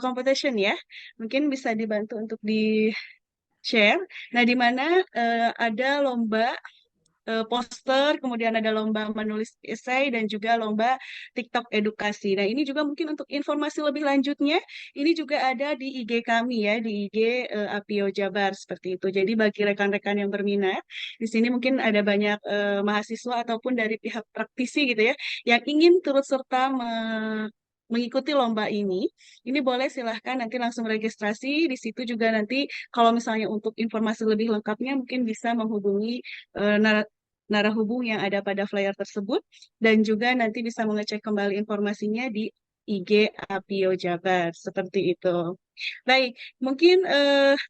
competition ya. Mungkin bisa dibantu untuk di-share. Nah, di mana ada lomba poster, kemudian ada lomba menulis esai dan juga lomba TikTok edukasi. Nah, ini juga mungkin untuk informasi lebih lanjutnya, ini juga ada di IG kami ya, di IG Apio Jabar seperti itu. Jadi bagi rekan-rekan yang berminat, di sini mungkin ada banyak mahasiswa ataupun dari pihak praktisi gitu ya, yang ingin turut serta mengikuti lomba ini boleh silahkan nanti langsung registrasi. Di situ juga nanti kalau misalnya untuk informasi lebih lengkapnya mungkin bisa menghubungi narahubung yang ada pada flyer tersebut, dan juga nanti bisa mengecek kembali informasinya di IG Apio Jabar, seperti itu. Baik, mungkin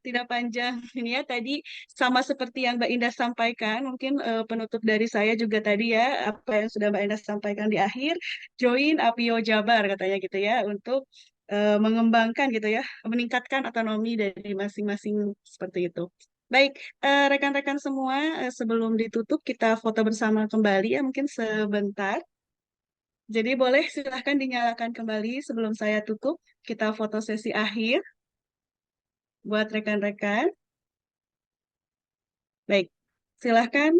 tidak panjang ini ya, tadi sama seperti yang Mbak Indah sampaikan, mungkin penutup dari saya juga tadi ya, apa yang sudah Mbak Indah sampaikan di akhir, join Apio Jabar katanya gitu ya, untuk mengembangkan gitu ya, meningkatkan otonomi dari masing-masing seperti itu. Baik, rekan-rekan semua, sebelum ditutup kita foto bersama kembali ya, mungkin sebentar. Jadi boleh silahkan dinyalakan kembali sebelum saya tutup. Kita foto sesi akhir buat rekan-rekan. Baik, silahkan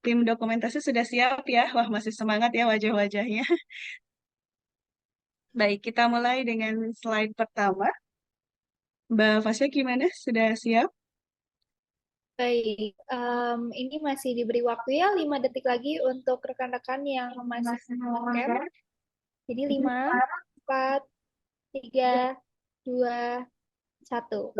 tim dokumentasi sudah siap ya. Wah, masih semangat ya wajah-wajahnya. Baik, kita mulai dengan slide pertama. Mbak Fasya gimana? Sudah siap? Baik, ini masih diberi waktu ya 5 detik lagi untuk rekan-rekan yang masih cam. Jadi 5, 4, 3, 2, 1.